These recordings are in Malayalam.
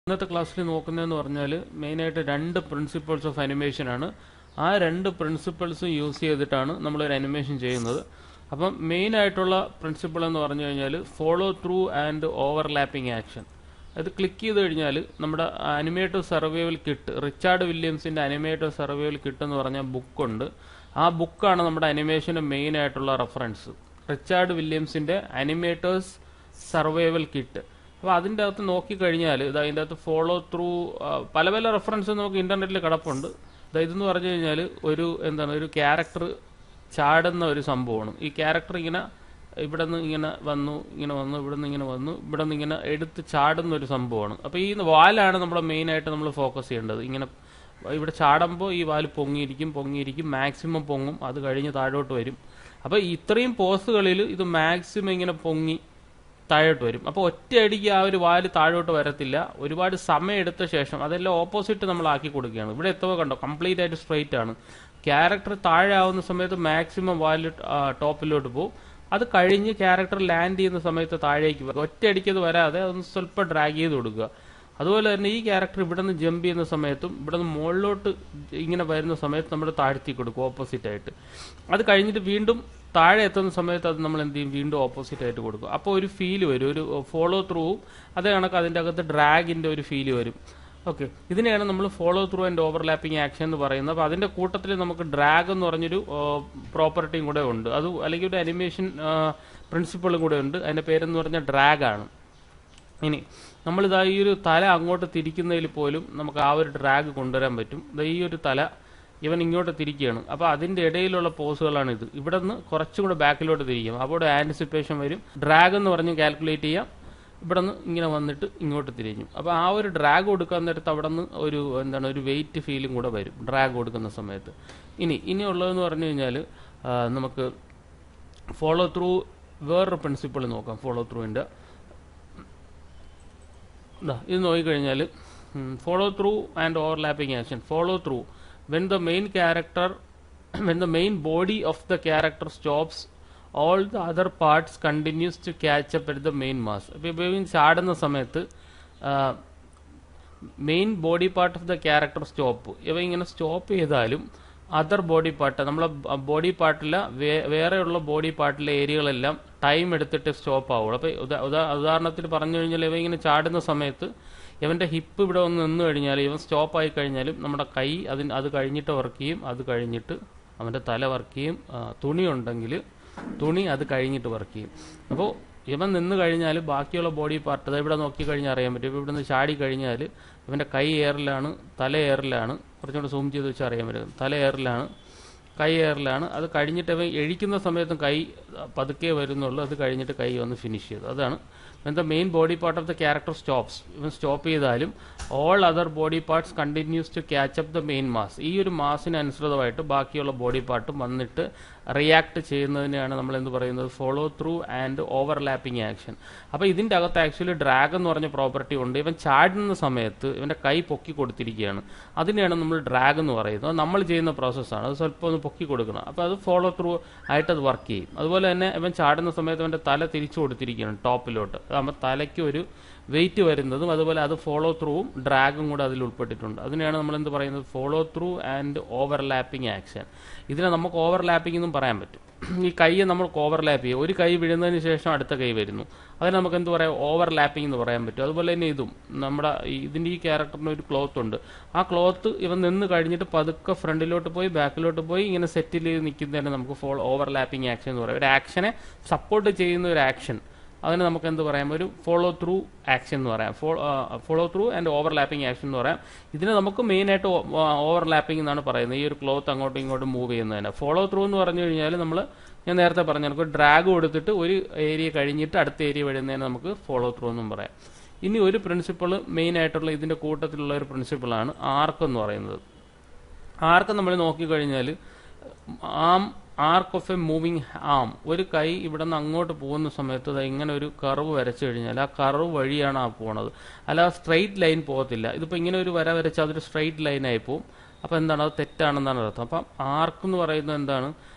ഇന്നത്തെ ക്ലാസ്സിൽ നോക്കുന്നതെന്ന് പറഞ്ഞാൽ മെയിനായിട്ട് രണ്ട് പ്രിൻസിപ്പിൾസ് ഓഫ് അനിമേഷൻ ആണ്. ആ രണ്ട് പ്രിൻസിപ്പിൾസും യൂസ് ചെയ്തിട്ടാണ് നമ്മളൊരു അനിമേഷൻ ചെയ്യുന്നത്. അപ്പം മെയിൻ ആയിട്ടുള്ള പ്രിൻസിപ്പിൾ എന്ന് പറഞ്ഞു കഴിഞ്ഞാൽ follow through and overlapping action. അത് ക്ലിക്ക് ചെയ്ത് കഴിഞ്ഞാൽ നമ്മുടെ അനിമേറ്റർ സർവൈവൽ കിറ്റ്, റിച്ചാർഡ് വില്യംസിന്റെ അനിമേറ്റർ സർവൈവൽ കിറ്റ് എന്ന് പറഞ്ഞ ബുക്കുണ്ട്. ആ ബുക്കാണ് നമ്മുടെ അനിമേഷന്റെ മെയിൻ ആയിട്ടുള്ള റെഫറൻസ്. റിച്ചാർഡ് വില്യംസിന്റെ അനിമേറ്റേഴ്സ് സർവൈവൽ കിറ്റ്. അപ്പോൾ അതിൻ്റെ അകത്ത് നോക്കിക്കഴിഞ്ഞാൽ അതിൻ്റെ അകത്ത് ഫോളോ ത്രൂ പല പല റെഫറൻസ് നമുക്ക് ഇന്റർനെറ്റിൽ കിടപ്പുണ്ട്. ഇതെന്ന് പറഞ്ഞു കഴിഞ്ഞാൽ ഒരു ക്യാരക്ടർ ചാടുന്ന ഒരു സംഭവമാണ്. ഈ ക്യാരക്ടർ ഇങ്ങനെ ഇവിടെ നിന്ന് ഇങ്ങനെ വന്നു, ഇവിടെ നിന്ന് ഇങ്ങനെ വന്നു, ഇവിടെ നിന്ന് ഇങ്ങനെ എടുത്ത് ചാടുന്ന ഒരു സംഭവമാണ്. അപ്പോൾ ഈ വാലാണ് നമ്മൾ മെയിനായിട്ട് നമ്മൾ ഫോക്കസ് ചെയ്യേണ്ടത്. ഇങ്ങനെ ഇവിടെ ചാടുമ്പോൾ ഈ വാല് പൊങ്ങിയിരിക്കും, മാക്സിമം പൊങ്ങും, അത് കഴിഞ്ഞ് താഴോട്ട് വരും. അപ്പോൾ ഇത്രയും പോസുകളിൽ ഇത് മാക്സിമം ഇങ്ങനെ പൊങ്ങി താഴോട്ട് വരും. അപ്പോൾ ഒറ്റയടിക്ക് ആ ഒരു വാല് താഴോട്ട് വരത്തില്ല. ഒരുപാട് സമയം എടുത്ത ശേഷം അതെല്ലാം ഓപ്പോസിറ്റ് നമ്മൾ ആക്കി കൊടുക്കുകയാണ്. ഇവിടെ എത്തുമ്പോൾ കണ്ടോ കംപ്ലീറ്റ് ആയിട്ട് സ്ട്രെയിറ്റ് ആണ്. ക്യാരക്ടർ താഴെ ആവുന്ന സമയത്ത് മാക്സിമം വാല് ടോപ്പിലോട്ട് പോകും. അത് കഴിഞ്ഞ് ക്യാരക്ടർ ലാൻഡ് ചെയ്യുന്ന സമയത്ത് താഴേക്ക് വരും. ഒറ്റയടിക്ക് അത് വരാതെ അതൊന്ന് സ്വല്പം ഡ്രാഗ് ചെയ്ത് കൊടുക്കുക. അതുപോലെ തന്നെ ഈ ക്യാരക്ടർ ഇവിടെ നിന്ന് ജമ്പ് ചെയ്യുന്ന സമയത്തും ഇവിടെ നിന്ന് മുകളിലോട്ട് ഇങ്ങനെ വരുന്ന സമയത്ത് നമ്മൾ താഴ്ത്തി കൊടുക്കും ഓപ്പോസിറ്റ് ആയിട്ട്. അത് കഴിഞ്ഞിട്ട് വീണ്ടും താഴെ എത്തുന്ന സമയത്ത് അത് നമ്മൾ എന്ത് ചെയ്യും, വീണ്ടും ഓപ്പോസിറ്റ് ആയിട്ട് കൊടുക്കും. അപ്പോൾ ഒരു ഫീല് വരും, ഒരു ഫോളോ ത്രൂവും അതേ കണക്ക് അതിൻ്റെ അകത്ത് ഡ്രാഗിൻ്റെ ഒരു ഫീല് വരും. ഓക്കെ, ഇതിനെയാണ് നമ്മൾ follow through and overlapping action എന്ന് പറയുന്നത്. അപ്പോൾ അതിൻ്റെ കൂട്ടത്തിൽ നമുക്ക് ഡ്രാഗ് എന്ന് പറഞ്ഞൊരു പ്രോപ്പർട്ടിയും കൂടെ ഉണ്ട്. അത് അല്ലെങ്കിൽ ഒരു അനിമേഷൻ പ്രിൻസിപ്പിളും കൂടെ ഉണ്ട്. അതിൻ്റെ പേരെന്ന് പറഞ്ഞാൽ ഡ്രാഗ് ആണ്. ഇനി നമ്മളിതാ ഈ ഒരു തല അങ്ങോട്ട് തിരിക്കുന്നതിൽ പോലും നമുക്ക് ആ ഒരു ഡ്രാഗ് കൊണ്ടുവരാൻ പറ്റും. ഈ ഒരു തല ഇവൻ ഇങ്ങോട്ട് തിരിക്കുകയാണ്. അപ്പോൾ അതിൻ്റെ ഇടയിലുള്ള പോസുകളാണ് ഇത്. ഇവിടെ നിന്ന് കുറച്ചും കൂടെ ബാക്കിലോട്ട് തിരിക്കും. അപ്പോൾ ആൻറ്റിസിപ്പേഷൻ വരും. ഡ്രാഗ് എന്ന് പറഞ്ഞ് കാൽക്കുലേറ്റ് ചെയ്യാം. ഇവിടെ നിന്ന് ഇങ്ങനെ വന്നിട്ട് ഇങ്ങോട്ട് തിരിഞ്ഞു. അപ്പോൾ ആ ഒരു ഡ്രാഗ് കൊടുക്കാൻ നേരത്ത് അവിടെ നിന്ന് ഒരു വെയിറ്റ് ഫീലും കൂടെ വരും ഡ്രാഗ് കൊടുക്കുന്ന സമയത്ത്. ഇനിയുള്ളതെന്ന് പറഞ്ഞു കഴിഞ്ഞാൽ നമുക്ക് ഫോളോ ത്രൂ വേറൊരു പ്രിൻസിപ്പിൾ നോക്കാം. ഫോളോ ത്രൂവിൻ്റെ ഇത് നോക്കിക്കഴിഞ്ഞാൽ follow through and overlapping action. Follow through when the main body of the character stops, all the other parts continues to catch up at the main mass. അപ്പോൾ ചാടുന്ന സമയത്ത് main body part of the character stop. ഇവ ഇങ്ങനെ സ്റ്റോപ്പ് ചെയ്താലും അതർ ബോഡി പാർട്ട്, നമ്മളെ ബോഡി പാർട്ടിലെ വേറെയുള്ള ബോഡി പാർട്ടിലെ ഏരിയകളെല്ലാം ടൈം എടുത്തിട്ട് സ്റ്റോപ്പ് ആവുള്ളൂ. അപ്പോൾ ഉദാഹരണത്തിന് പറഞ്ഞു കഴിഞ്ഞാൽ ഇവ ഇങ്ങനെ ചാടുന്ന സമയത്ത് ഇവന്റെ ഹിപ്പ് ഇവിടെ ഒന്ന് നിന്ന് കഴിഞ്ഞാൽ, ഇവൻ സ്റ്റോപ്പ് ആയി കഴിഞ്ഞാലും നമ്മുടെ കൈ അത് കഴിഞ്ഞിട്ട് വർക്ക് ചെയ്യും, അത് കഴിഞ്ഞിട്ട് അവന്റെ തല വർക്ക് ചെയ്യും. തുണി ഉണ്ടെങ്കിൽ തുണി അത് കഴിഞ്ഞിട്ട് വർക്ക് ചെയ്യും. അപ്പോൾ ഇവൻ നിന്ന് കഴിഞ്ഞാൽ ബാക്കിയുള്ള ബോഡി പാർട്ട് അത് ഇവിടെ നോക്കിക്കഴിഞ്ഞാൽ അറിയാൻ പറ്റും. ഇപ്പോൾ ഇവിടെ നിന്ന് ചാടി കഴിഞ്ഞാൽ ഇവന്റെ കൈ എയറിലാണ്, തല എയറിലാണ്. കുറച്ചുകൂടെ സൂം ചെയ്ത് വെച്ചാൽ അറിയാൻ പറ്റും. തല എയറിലാണ്, കൈ എയറിലാണ്. അത് കഴിഞ്ഞിട്ട് ഇവൻ എഴിക്കുന്ന സമയത്തും കൈ പതുക്കെ വരുന്നുള്ളൂ. അത് കഴിഞ്ഞിട്ട് കൈ വന്ന് ഫിനിഷ് ചെയ്തു. അതാണ് when the main body part of the character stops. ഇവൻ സ്റ്റോപ്പ് ചെയ്താലും all other body parts continues to catch up the main mass. ഈ ഒരു മാസിന് അനുസൃതമായിട്ട് ബാക്കിയുള്ള ബോഡി പാർട്ടും വന്നിട്ട് റിയാക്ട് ചെയ്യുന്നതിനെയാണ് നമ്മൾ എന്ത് പറയുന്നത്, follow through and overlapping action. അപ്പോൾ ഇതിൻ്റെ അകത്ത് ആക്ച്വലി ഡ്രാഗ് എന്ന് പറഞ്ഞ പ്രോപ്പർട്ടി ഉണ്ട്. ഇവൻ ചാടുന്ന സമയത്ത് ഇവൻ്റെ കൈ പൊക്കി കൊടുത്തിരിക്കുകയാണ്. അതിനെയാണ് നമ്മൾ ഡ്രാഗ് എന്ന് പറയുന്നത്. അത് നമ്മൾ ചെയ്യുന്ന പ്രോസസ്സാണ്. അത് സ്വല്പം ഒന്ന് പൊക്കി കൊടുക്കണം. അപ്പോൾ അത് ഫോളോ ത്രൂ ആയിട്ട് അത് വർക്ക് ചെയ്യും. അതുപോലെ തന്നെ ഇവൻ ചാടുന്ന സമയത്ത് അവൻ്റെ തല തിരിച്ചു കൊടുത്തിരിക്കുകയാണ് ടോപ്പിലോട്ട്. അതാകുമ്പോൾ തലയ്ക്ക് ഒരു വെയിറ്റ് വരുന്നതും അതുപോലെ അത് ഫോളോ ത്രൂവും ഡ്രാഗും കൂടെ അതിൽ ഉൾപ്പെട്ടിട്ടുണ്ട്. അതിനെയാണ് നമ്മൾ എന്ത് പറയുന്നത്, follow through and overlapping action. ഇതിനെ നമുക്ക് ഓവർലാപ്പിംഗ് എന്നും പറയാൻ പറ്റും. ഈ കൈയെ നമുക്ക് ഓവർലാപ്പ് ചെയ്യും. ഒരു കൈ വിടുന്നതിന് ശേഷം അടുത്ത കൈ വരുന്നു. അതിന് നമുക്ക് എന്ത് പറയാം, ഓവർലാപ്പിംഗ് എന്ന് പറയാൻ പറ്റും. അതുപോലെ തന്നെ ഇതും നമ്മുടെ ഇതിൻ്റെ ഈ ക്യാരക്ടറിന് ഒരു ക്ലോത്ത് ഉണ്ട്. ആ ക്ലോത്ത് ഇവൻ നിന്ന് കഴിഞ്ഞിട്ട് പതുക്കെ ഫ്രണ്ടിലോട്ട് പോയി ബാക്കിലോട്ട് പോയി ഇങ്ങനെ സെറ്റിൽ ചെയ്ത് നിൽക്കുന്നതിന് നമുക്ക് ഓവർലാപ്പിംഗ് ആക്ഷൻ എന്ന് പറയാം. ഒരു ആക്ഷനെ സപ്പോർട്ട് ചെയ്യുന്ന ഒരു ആക്ഷൻ, അതിന് നമുക്ക് എന്ത് പറയാം, ഒരു ഫോളോ ത്രൂ ആക്ഷൻ എന്ന് പറയാം. Follow through and overlapping action എന്ന് പറയാം. ഇതിന് നമുക്ക് മെയിനായിട്ട് ഓവർലാപ്പിംഗ് എന്നാണ് പറയുന്നത്. ഈ ഒരു ക്ലോത്ത് അങ്ങോട്ടും ഇങ്ങോട്ടും മൂവ് ചെയ്യുന്നതിന്. ഫോളോ ത്രൂ എന്ന് പറഞ്ഞു കഴിഞ്ഞാൽ ഞാൻ നേരത്തെ പറഞ്ഞു നമുക്ക് ഡ്രാഗ് കൊടുത്തിട്ട് ഒരു ഏരിയ കഴിഞ്ഞിട്ട് അടുത്ത ഏരിയ വരുന്നതിന് നമുക്ക് ഫോളോ ത്രൂ എന്നും പറയാം. ഇനി ഒരു പ്രിൻസിപ്പിൾ മെയിനായിട്ടുള്ള ഇതിൻ്റെ കൂട്ടത്തിലുള്ള ഒരു പ്രിൻസിപ്പിളാണ് ആർക്ക് എന്ന് പറയുന്നത്. ആർക്ക് നമ്മൾ നോക്കിക്കഴിഞ്ഞാൽ ആർക്ക് ഓഫ് എ മൂവിങ് ആം. ഒരു കൈ ഇവിടെ നിന്ന് അങ്ങോട്ട് പോകുന്ന സമയത്ത് ഇങ്ങനെ ഒരു കർവ് വരച്ചു കഴിഞ്ഞാൽ ആ കർവ് വഴിയാണ് ആ പോണത്, അല്ല സ്ട്രെയിറ്റ് ലൈൻ പോകത്തില്ല. ഇതിപ്പോൾ ഇങ്ങനെ ഒരു വര വരച്ചാൽ അതൊരു സ്ട്രെയിറ്റ് ലൈനായി പോകും. അപ്പോൾ എന്താണ്, അത് തെറ്റാണെന്നാണ് അർത്ഥം. അപ്പം ആർക്ക് എന്ന് പറയുന്നത് എന്താണ്,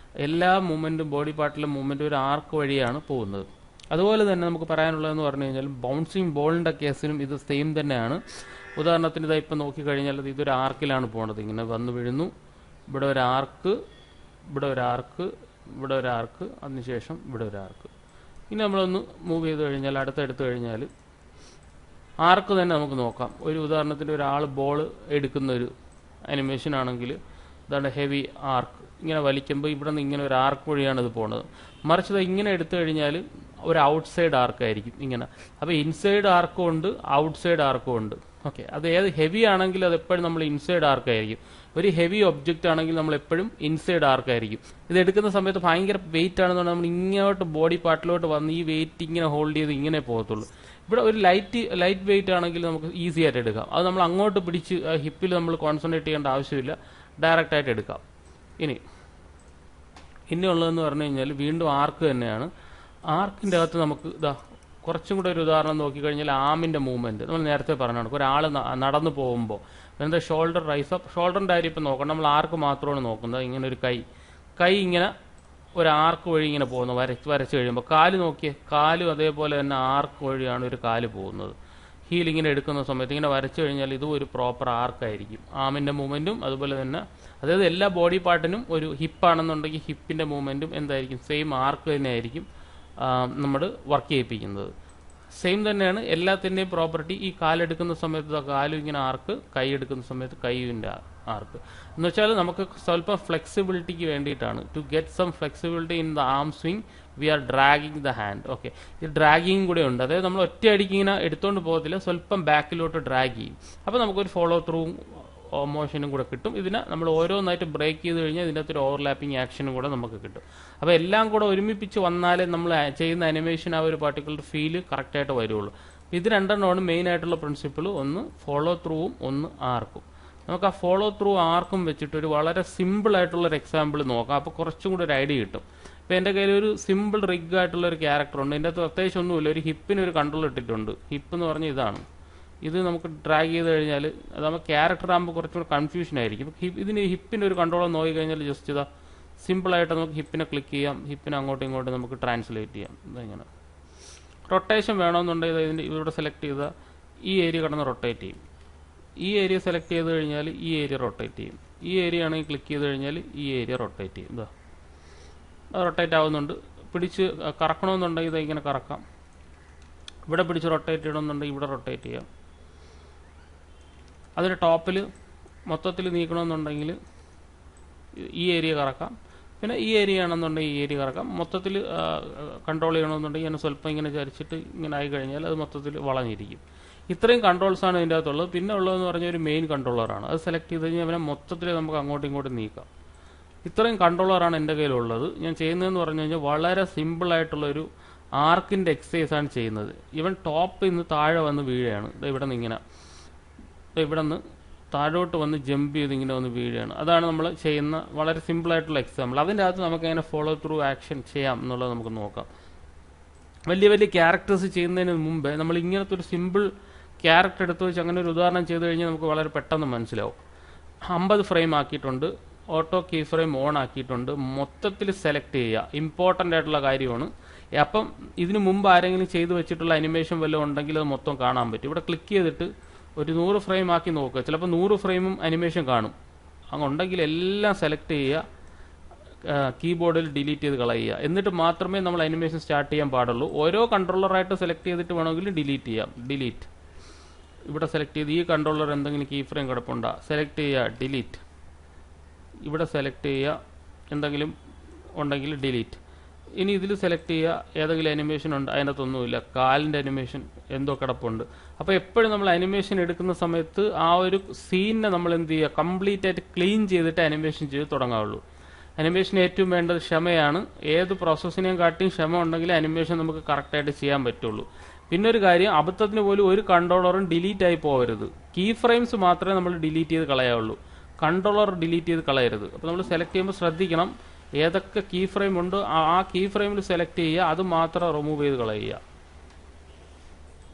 എല്ലാ മൂവ്മെൻറ്റും ബോഡി പാർട്ടിലെ മൂവ്മെൻറ്റും ഒരു ആർക്ക് വഴിയാണ് പോകുന്നത്. അതുപോലെ തന്നെ നമുക്ക് പറയാനുള്ളതെന്ന് പറഞ്ഞു കഴിഞ്ഞാൽ ബൗൺസിങ് ബോളിൻ്റെ കേസിലും ഇത് സെയിം തന്നെയാണ്. ഉദാഹരണത്തിന് ഇതാ ഇപ്പം നോക്കിക്കഴിഞ്ഞാൽ ഇതൊരു ആർക്കിലാണ് പോണത്. ഇങ്ങനെ വന്ന് വീഴുന്നു, ഇവിടെ ഒരു ആർക്ക്, ഇവിടെ ഒരു ആർക്ക്, ഇവിടെ ഒരു ആർക്ക്, അതിനുശേഷം ഇവിടെ ഒരു ആർക്ക്. ഇനി നമ്മളൊന്ന് മൂവ് ചെയ്ത് കഴിഞ്ഞാൽ അടുത്തെടുത്ത് കഴിഞ്ഞാൽ ആർക്ക് തന്നെ നമുക്ക് നോക്കാം. ഒരു ഉദാഹരണത്തിന് ഒരാൾ ബോൾ എടുക്കുന്ന ഒരു അനിമേഷൻ ആണെങ്കിൽ ഇതാണ് ഹെവി ആർക്ക്. ഇങ്ങനെ വലിക്കുമ്പോൾ ഇവിടെ നിന്ന് ഇങ്ങനെ ഒരു ആർക്ക് വഴിയാണ് ഇത് പോകുന്നത്. മറിച്ച് ഇത് ഇങ്ങനെ എടുത്തു കഴിഞ്ഞാൽ ഒരു ഔട്ട് സൈഡ് ആർക്കായിരിക്കും ഇങ്ങനെ. അപ്പോൾ ഇൻസൈഡ് ആർക്കും ഉണ്ട്, ഔട്ട് സൈഡ് ആർക്കും ഉണ്ട്. ഓക്കെ, അത് ഏത് ഹെവി ആണെങ്കിൽ അത് എപ്പോഴും നമ്മൾ ഇൻസൈഡ് ആർക്കായിരിക്കും. ഒരു ഹെവി ഒബ്ജക്റ്റ് ആണെങ്കിൽ നമ്മൾ എപ്പോഴും ഇൻസൈഡ് ആർക്കായിരിക്കും. ഇത് എടുക്കുന്ന സമയത്ത് ഭയങ്കര വെയിറ്റ് ആണെന്നുണ്ടെങ്കിൽ നമ്മൾ ഇങ്ങോട്ട് ബോഡി പാർട്ടിലോട്ട് വന്ന് ഈ വെയിറ്റ് ഇങ്ങനെ ഹോൾഡ് ചെയ്ത് ഇങ്ങനെ പോകത്തുള്ളൂ. ഇവിടെ ഒരു ലൈറ്റ് വെയിറ്റ് ആണെങ്കിൽ നമുക്ക് ഈസി ആയിട്ട് എടുക്കാം. അത് നമ്മൾ അങ്ങോട്ട് പിടിച്ച് ഹിപ്പിൽ നമ്മൾ കോൺസെൻട്രേറ്റ് ചെയ്യേണ്ട ആവശ്യമില്ല, ഡയറക്റ്റ് ആയിട്ട് എടുക്കാം. ഇനി ഉള്ളതെന്ന് പറഞ്ഞു കഴിഞ്ഞാൽ വീണ്ടും ആർക്ക് തന്നെയാണ്. ആർക്കിൻ്റെ അകത്ത് നമുക്ക് ഇതാ കുറച്ചും കൂടെ ഒരു ഉദാഹരണം നോക്കിക്കഴിഞ്ഞാൽ ആമിൻ്റെ മൂവ്മെൻറ്റ് നമ്മൾ നേരത്തെ പറഞ്ഞാണ്. ഒരാൾ നടന്നു പോകുമ്പോൾ എന്താ ഷോൾഡർ റൈസ് അപ്പ്, ഷോൾഡറിൻ്റെ കാര്യം ഇപ്പം നോക്കണം. നമ്മൾ ആർക്ക് മാത്രമാണ് നോക്കുന്നത്. ഇങ്ങനെ ഒരു കൈ ഇങ്ങനെ ഒരു ആർക്ക് വഴി ഇങ്ങനെ പോകുന്നു വരച്ച് കഴിയുമ്പോൾ. കാല് നോക്കിയേ, കാലും അതേപോലെ തന്നെ ആർക്ക് വഴിയാണ് ഒരു കാല് പോകുന്നത്. ഹീൽ ഇങ്ങനെ എടുക്കുന്ന സമയത്ത് ഇങ്ങനെ വരച്ചു കഴിഞ്ഞാൽ ഇതും ഒരു പ്രോപ്പർ ആർക്കായിരിക്കും. ആമിൻ്റെ മൂവ്മെൻറ്റും അതുപോലെ തന്നെ, അതായത് എല്ലാ ബോഡി പാർട്ടിനും ഒരു ഹിപ്പാണെന്നുണ്ടെങ്കിൽ ഹിപ്പിൻ്റെ മൂവ്മെൻറ്റും എന്തായിരിക്കും, സെയിം ആർക്ക് തന്നെ ആയിരിക്കും നമ്മൾ വർക്ക് ചെയ്യിപ്പിക്കുന്നത്. സെയിം തന്നെയാണ് എല്ലാത്തിൻ്റെയും പ്രോപ്പർട്ടി. ഈ കാലെടുക്കുന്ന സമയത്ത് കാലും ഇങ്ങനെ ആർക്ക്, കൈ എടുക്കുന്ന സമയത്ത് കൈയിൻ്റെ ആർക്ക്. എന്ന് വെച്ചാൽ നമുക്ക് സ്വല്പം ഫ്ലെക്സിബിലിറ്റിക്ക് വേണ്ടിയിട്ടാണ്. To get some flexibility in the arm swing we are dragging the hand. Okay, ഈ ഡ്രാഗിങ് കൂടെ ഉണ്ട്. അതായത് നമ്മൾ ഒറ്റയടിക്ക് ഇങ്ങനെ എടുത്തുകൊണ്ട് പോകത്തില്ല, സ്വല്പം ബാക്കിലോട്ട് ഡ്രാഗ് ചെയ്യും. അപ്പോൾ നമുക്കൊരു ഫോളോ ത്രൂ മോഷനും കൂടെ കിട്ടും. ഇതിനെ നമ്മൾ ഓരോന്നായിട്ട് ബ്രേക്ക് ചെയ്ത് കഴിഞ്ഞാൽ ഇതിൻ്റെ അകത്തൊരു ഓവർലാപ്പിംഗ് ആക്ഷനും കൂടെ നമുക്ക് കിട്ടും. അപ്പോൾ എല്ലാം കൂടെ ഒരുമിപ്പിച്ച് വന്നാലേ നമ്മൾ ചെയ്യുന്ന അനിമേഷൻ ആ ഒരു പർട്ടിക്കുലർ ഫീല് കറക്റ്റായിട്ട് വരുള്ളൂ. ഇത് രണ്ടെണ്ണമാണ് മെയിൻ ആയിട്ടുള്ള പ്രിൻസിപ്പിൾ. ഒന്ന് ഫോളോ ത്രൂവും ഒന്ന് ആർക്കും. നമുക്ക് ആ ഫോളോ ത്രൂ ആർക്കും വെച്ചിട്ട് ഒരു വളരെ സിമ്പിൾ ആയിട്ടുള്ളൊരു എക്സാമ്പിൾ നോക്കാം. അപ്പോൾ കുറച്ചും കൂടി ഒരു ഐഡിയ കിട്ടും. ഇപ്പോൾ എൻ്റെ കയ്യിൽ ഒരു സിമ്പിൾ റിഗ് ആയിട്ടുള്ള ഒരു ക്യാരക്ടർ ഉണ്ട്. ഇതിൻ്റെ അകത്ത് പ്രത്യേകിച്ച് ഒന്നുമില്ല. ഒരു ഹിപ്പിന് ഒരു കൺട്രോൾ ഇട്ടിട്ടുണ്ട്. ഹിപ്പ് എന്ന് പറഞ്ഞാൽ ഇതാണ്. ഇത് നമുക്ക് ഡ്രാഗ് ചെയ്ത് കഴിഞ്ഞാൽ അത് നമ്മൾ ക്യാരക്ടർ ആകുമ്പോൾ കുറച്ചുകൂടി കൺഫ്യൂഷൻ ആയിരിക്കും. ഇതിന് ഹിപ്പിൻ്റെ ഒരു കൺട്രോൾ നോക്കി കഴിഞ്ഞാൽ ജസ്റ്റ് ഇതാ സിമ്പിളായിട്ട് നമുക്ക് ഹിപ്പിനെ ക്ലിക്ക് ചെയ്യാം, ഹിപ്പിനെ അങ്ങോട്ടും ഇങ്ങോട്ടും നമുക്ക് ട്രാൻസ്ലേറ്റ് ചെയ്യാം. ഇങ്ങനെ റൊട്ടേഷൻ വേണമെന്നുണ്ടെങ്കിൽ ഇതിൻ്റെ ഇവിടെ സെലക്ട് ചെയ്താൽ ഈ ഏരിയ കടന്ന് റൊട്ടേറ്റ് ചെയ്യും. ഈ ഏരിയ സെലക്ട് ചെയ്ത് കഴിഞ്ഞാൽ ഈ ഏരിയ റൊട്ടേറ്റ് ചെയ്യും. ഈ ഏരിയ ആണെങ്കിൽ ക്ലിക്ക് ചെയ്ത് കഴിഞ്ഞാൽ ഈ ഏരിയ റൊട്ടേറ്റ് ചെയ്യും. ഇതാ അത് റൊട്ടേറ്റ് ആവുന്നുണ്ട്. പിടിച്ച് കറക്കണമെന്നുണ്ടെങ്കിൽ ഇത് ഇങ്ങനെ കറക്കാം. ഇവിടെ പിടിച്ച് റൊട്ടേറ്റ് ചെയ്യണമെന്നുണ്ടെങ്കിൽ ഇവിടെ റൊട്ടേറ്റ് ചെയ്യാം. അതിൻ്റെ ടോപ്പിൽ മൊത്തത്തിൽ നീക്കണമെന്നുണ്ടെങ്കിൽ ഈ ഏരിയ കറക്കാം. പിന്നെ ഈ ഏരിയ ആണെന്നുണ്ടെങ്കിൽ ഈ ഏരിയ കറക്കാം. മൊത്തത്തിൽ കൺട്രോൾ ചെയ്യണമെന്നുണ്ടെങ്കിൽ ഞാൻ സ്വല്പം ഇങ്ങനെ ചരിച്ചിട്ട് ഇങ്ങനെ ആയി കഴിഞ്ഞാൽ അത് മൊത്തത്തിൽ വളഞ്ഞിരിക്കും. ഇത്രയും കൺട്രോൾസാണ് ഇതിൻ്റെ അകത്തുള്ളത്. പിന്നെ ഉള്ളതെന്ന് പറഞ്ഞാൽ ഒരു മെയിൻ കൺട്രോളറാണ്. അത് സെലക്ട് ചെയ്ത് കഴിഞ്ഞാൽ അവനെ മൊത്തത്തിൽ നമുക്ക് അങ്ങോട്ടും ഇങ്ങോട്ടും നീക്കാം. ഇത്രയും കൺട്രോളറാണ് എൻ്റെ കയ്യിലുള്ളത്. ഞാൻ ചെയ്യുന്നതെന്ന് പറഞ്ഞു കഴിഞ്ഞാൽ വളരെ സിമ്പിളായിട്ടുള്ളൊരു ആർക്കിൻ്റെ എക്സസൈസാണ് ചെയ്യുന്നത്. ഇവൻ ടോപ്പിൽ നിന്ന് താഴെ വന്ന് വീഴുകയാണ്. ഇവിടെ നിന്ന് ഇങ്ങനെ ഇവിടെ നിന്ന് താഴോട്ട് വന്ന് ജമ്പ് ചെയ്ത് ഇങ്ങനെ വന്ന് വീഴുകയാണ്. അതാണ് നമ്മൾ ചെയ്യുന്ന വളരെ സിമ്പിളായിട്ടുള്ള എക്സാമ്പിൾ. അതിൻ്റെ അകത്ത് നമുക്ക് എങ്ങനെ ഫോളോ ത്രൂ ആക്ഷൻ ചെയ്യാം എന്നുള്ളത് നമുക്ക് നോക്കാം. വലിയ വലിയ ക്യാരക്ടേഴ്സ് ചെയ്യുന്നതിന് മുമ്പേ നമ്മൾ ഇങ്ങനത്തെ ഒരു സിമ്പിൾ ക്യാരക്ടർ എടുത്ത് വെച്ച് അങ്ങനെ ഒരു ഉദാഹരണം ചെയ്ത് കഴിഞ്ഞാൽ നമുക്ക് വളരെ പെട്ടെന്ന് മനസ്സിലാവും. 50 ഫ്രെയിം ആക്കിയിട്ടുണ്ട്, ഓട്ടോ കീ ഫ്രെയിം ഓൺ ആക്കിയിട്ടുണ്ട്, മൊത്തത്തിൽ സെലക്ട് ചെയ്യുക ഇമ്പോർട്ടൻ്റ് ആയിട്ടുള്ള കാര്യമാണ്. അപ്പം ഇതിനു മുമ്പ് ആരെങ്കിലും ചെയ്ത് വെച്ചിട്ടുള്ള അനിമേഷൻ വല്ലതും ഉണ്ടെങ്കിൽ അത് മൊത്തം കാണാൻ പറ്റും. ഇവിടെ ക്ലിക്ക് ചെയ്തിട്ട് ഒരു 100 ഫ്രെയിം ആക്കി നോക്കുക. ചിലപ്പോൾ 100 ഫ്രെയിമും അനിമേഷൻ കാണും. അങ്ങുണ്ടെങ്കിൽ എല്ലാം സെലക്ട് ചെയ്യുക, കീബോർഡിൽ ഡിലീറ്റ് ചെയ്ത് കളയുക. എന്നിട്ട് മാത്രമേ നമ്മൾ അനിമേഷൻ സ്റ്റാർട്ട് ചെയ്യാൻ പാടുള്ളൂ. ഓരോ കൺട്രോളറായിട്ട് സെലക്ട് ചെയ്തിട്ട് വേണമെങ്കിൽ ഡിലീറ്റ് ചെയ്യാം. ഡിലീറ്റ് ഇവിടെ സെലക്ട് ചെയ്ത് ഈ കൺട്രോളർ എന്തെങ്കിലും കീ ഫ്രെയിം കിടപ്പുണ്ടോ സെലക്ട് ചെയ്യുക, ഡിലീറ്റ്. ഇവിടെ സെലക്ട് ചെയ്യുക, എന്തെങ്കിലും ഉണ്ടെങ്കിൽ ഡിലീറ്റ്. ഇനി ഇതിൽ സെലക്ട് ചെയ്യുക, ഏതെങ്കിലും അനിമേഷൻ ഉണ്ട്, അതിനകത്തൊന്നുമില്ല, കാലിൻ്റെ അനിമേഷൻ എന്തോ കിടപ്പുണ്ട്. അപ്പോൾ എപ്പോഴും നമ്മൾ അനിമേഷൻ എടുക്കുന്ന സമയത്ത് ആ ഒരു സീനിനെ നമ്മൾ എന്ത് ചെയ്യുക, കംപ്ലീറ്റ് ആയിട്ട് ക്ലീൻ ചെയ്തിട്ട് അനിമേഷൻ ചെയ്ത് തുടങ്ങാവുള്ളൂ. അനിമേഷൻ ഏറ്റവും വേണ്ടത് ക്ഷമയാണ്. ഏത് പ്രോസസ്സിനെയും കാട്ടിയും ക്ഷമ ഉണ്ടെങ്കിൽ അനിമേഷൻ നമുക്ക് കറക്റ്റായിട്ട് ചെയ്യാൻ പറ്റുള്ളൂ. പിന്നെ ഒരു കാര്യം, അബദ്ധത്തിന് പോലും ഒരു കൺട്രോളറും ഡിലീറ്റ് ആയി പോകരുത്. കീ ഫ്രെയിംസ് മാത്രമേ നമ്മൾ ഡിലീറ്റ് ചെയ്ത് കളയാവുള്ളൂ, കൺട്രോളർ ഡിലീറ്റ് ചെയ്ത് കളയരുത്. അപ്പോൾ നമ്മൾ സെലക്ട് ചെയ്യുമ്പോൾ ശ്രദ്ധിക്കണം, ഏതൊക്കെ കീ ഫ്രെയിം ഉണ്ട് ആ കീ ഫ്രെയിമിൽ സെലക്ട് ചെയ്യുക, അത് മാത്രം റിമൂവ് ചെയ്ത് കളയുക.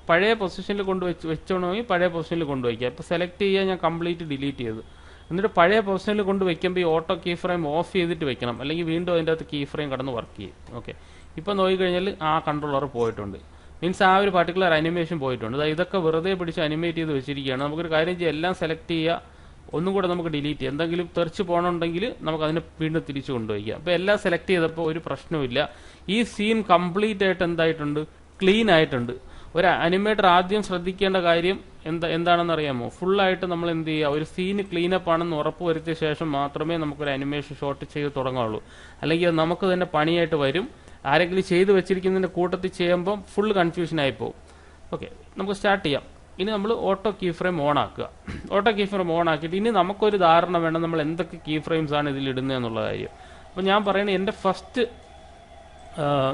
പഴയ പൊസിഷനിൽ വെച്ചോണമെങ്കിൽ പഴയ പൊസിഷനിൽ കൊണ്ടുവയ്ക്കുക. ഇപ്പോൾ സെലക്ട് ചെയ്യുക, ഞാൻ കംപ്ലീറ്റ് ഡിലീറ്റ് ചെയ്തു. എന്നിട്ട് പഴയ പൊസിഷനിൽ കൊണ്ട് വയ്ക്കുമ്പോൾ ഈ ഓട്ടോ കീ ഫ്രെയിം ഓഫ് ചെയ്തിട്ട് വെക്കണം, അല്ലെങ്കിൽ വീണ്ടും അതിൻ്റെ അകത്ത് കീ ഫ്രെയിം കടന്ന് വർക്ക് ചെയ്യും. ഓക്കെ, ഇപ്പോൾ നോക്കിക്കഴിഞ്ഞാൽ ആ കൺട്രോളർ പോയിട്ടുണ്ട്. മീൻസ് ആ ഒരു പർട്ടിക്കുലർ അനിമേഷൻ പോയിട്ടുണ്ട്. ഇതൊക്കെ വെറുതെ പിടിച്ച് അനിമേറ്റ് ചെയ്ത് വെച്ചിരിക്കുകയാണ്. നമുക്കൊരു കാര്യം ചെയ്യാം, എല്ലാം സെലക്ട് ചെയ്യുക, ഒന്നും കൂടെ നമുക്ക് ഡിലീറ്റ് ചെയ്യാം. എന്തെങ്കിലും തെറിച്ച് പോകണമെന്നുണ്ടെങ്കിൽ നമുക്ക് അതിനെ വീണ്ടും തിരിച്ചു കൊണ്ടുപോയിക്കാം. അപ്പോൾ എല്ലാം സെലക്ട് ചെയ്തപ്പോൾ ഒരു പ്രശ്നമില്ല. ഈ സീൻ കംപ്ലീറ്റ് ആയിട്ട് എന്തായിട്ടുണ്ട്, ക്ലീൻ ആയിട്ടുണ്ട്. ഒരു അനിമേറ്റർ ആദ്യം ശ്രദ്ധിക്കേണ്ട കാര്യം എന്താണെന്ന് അറിയാമോ? ഫുള്ളായിട്ട് നമ്മൾ എന്ത് ചെയ്യുക, ഒരു സീന് ക്ലീനപ്പ് ആണെന്ന് ഉറപ്പ് വരുത്തിയ ശേഷം മാത്രമേ നമുക്കൊരു അനിമേഷൻ ഷോട്ട് ചെയ്ത് തുടങ്ങുള്ളൂ. അല്ലെങ്കിൽ അത് നമുക്ക് തന്നെ പണിയായിട്ട് വരും. ആരെങ്കിലും ചെയ്ത് വെച്ചിരിക്കുന്നതിൻ്റെ കൂട്ടത്തിൽ ചെയ്യുമ്പം ഫുൾ കൺഫ്യൂഷൻ ആയിപ്പോവും. ഓക്കെ, നമുക്ക് സ്റ്റാർട്ട് ചെയ്യാം. ഇനി നമ്മൾ ഓട്ടോ കീ ഫ്രെയിം ഓൺ ആക്കുക. ഓട്ടോ കീ ഫ്രെയിം ഓൺ ആക്കിയിട്ട് ഇനി നമുക്കൊരു ധാരണ വേണം നമ്മൾ എന്തൊക്കെ കീ ഫ്രെയിംസ് ആണ് ഇതിൽ ഇടുന്നത് എന്നുള്ള കാര്യം. അപ്പോൾ ഞാൻ പറയുന്നത് എൻ്റെ ഫസ്റ്റ്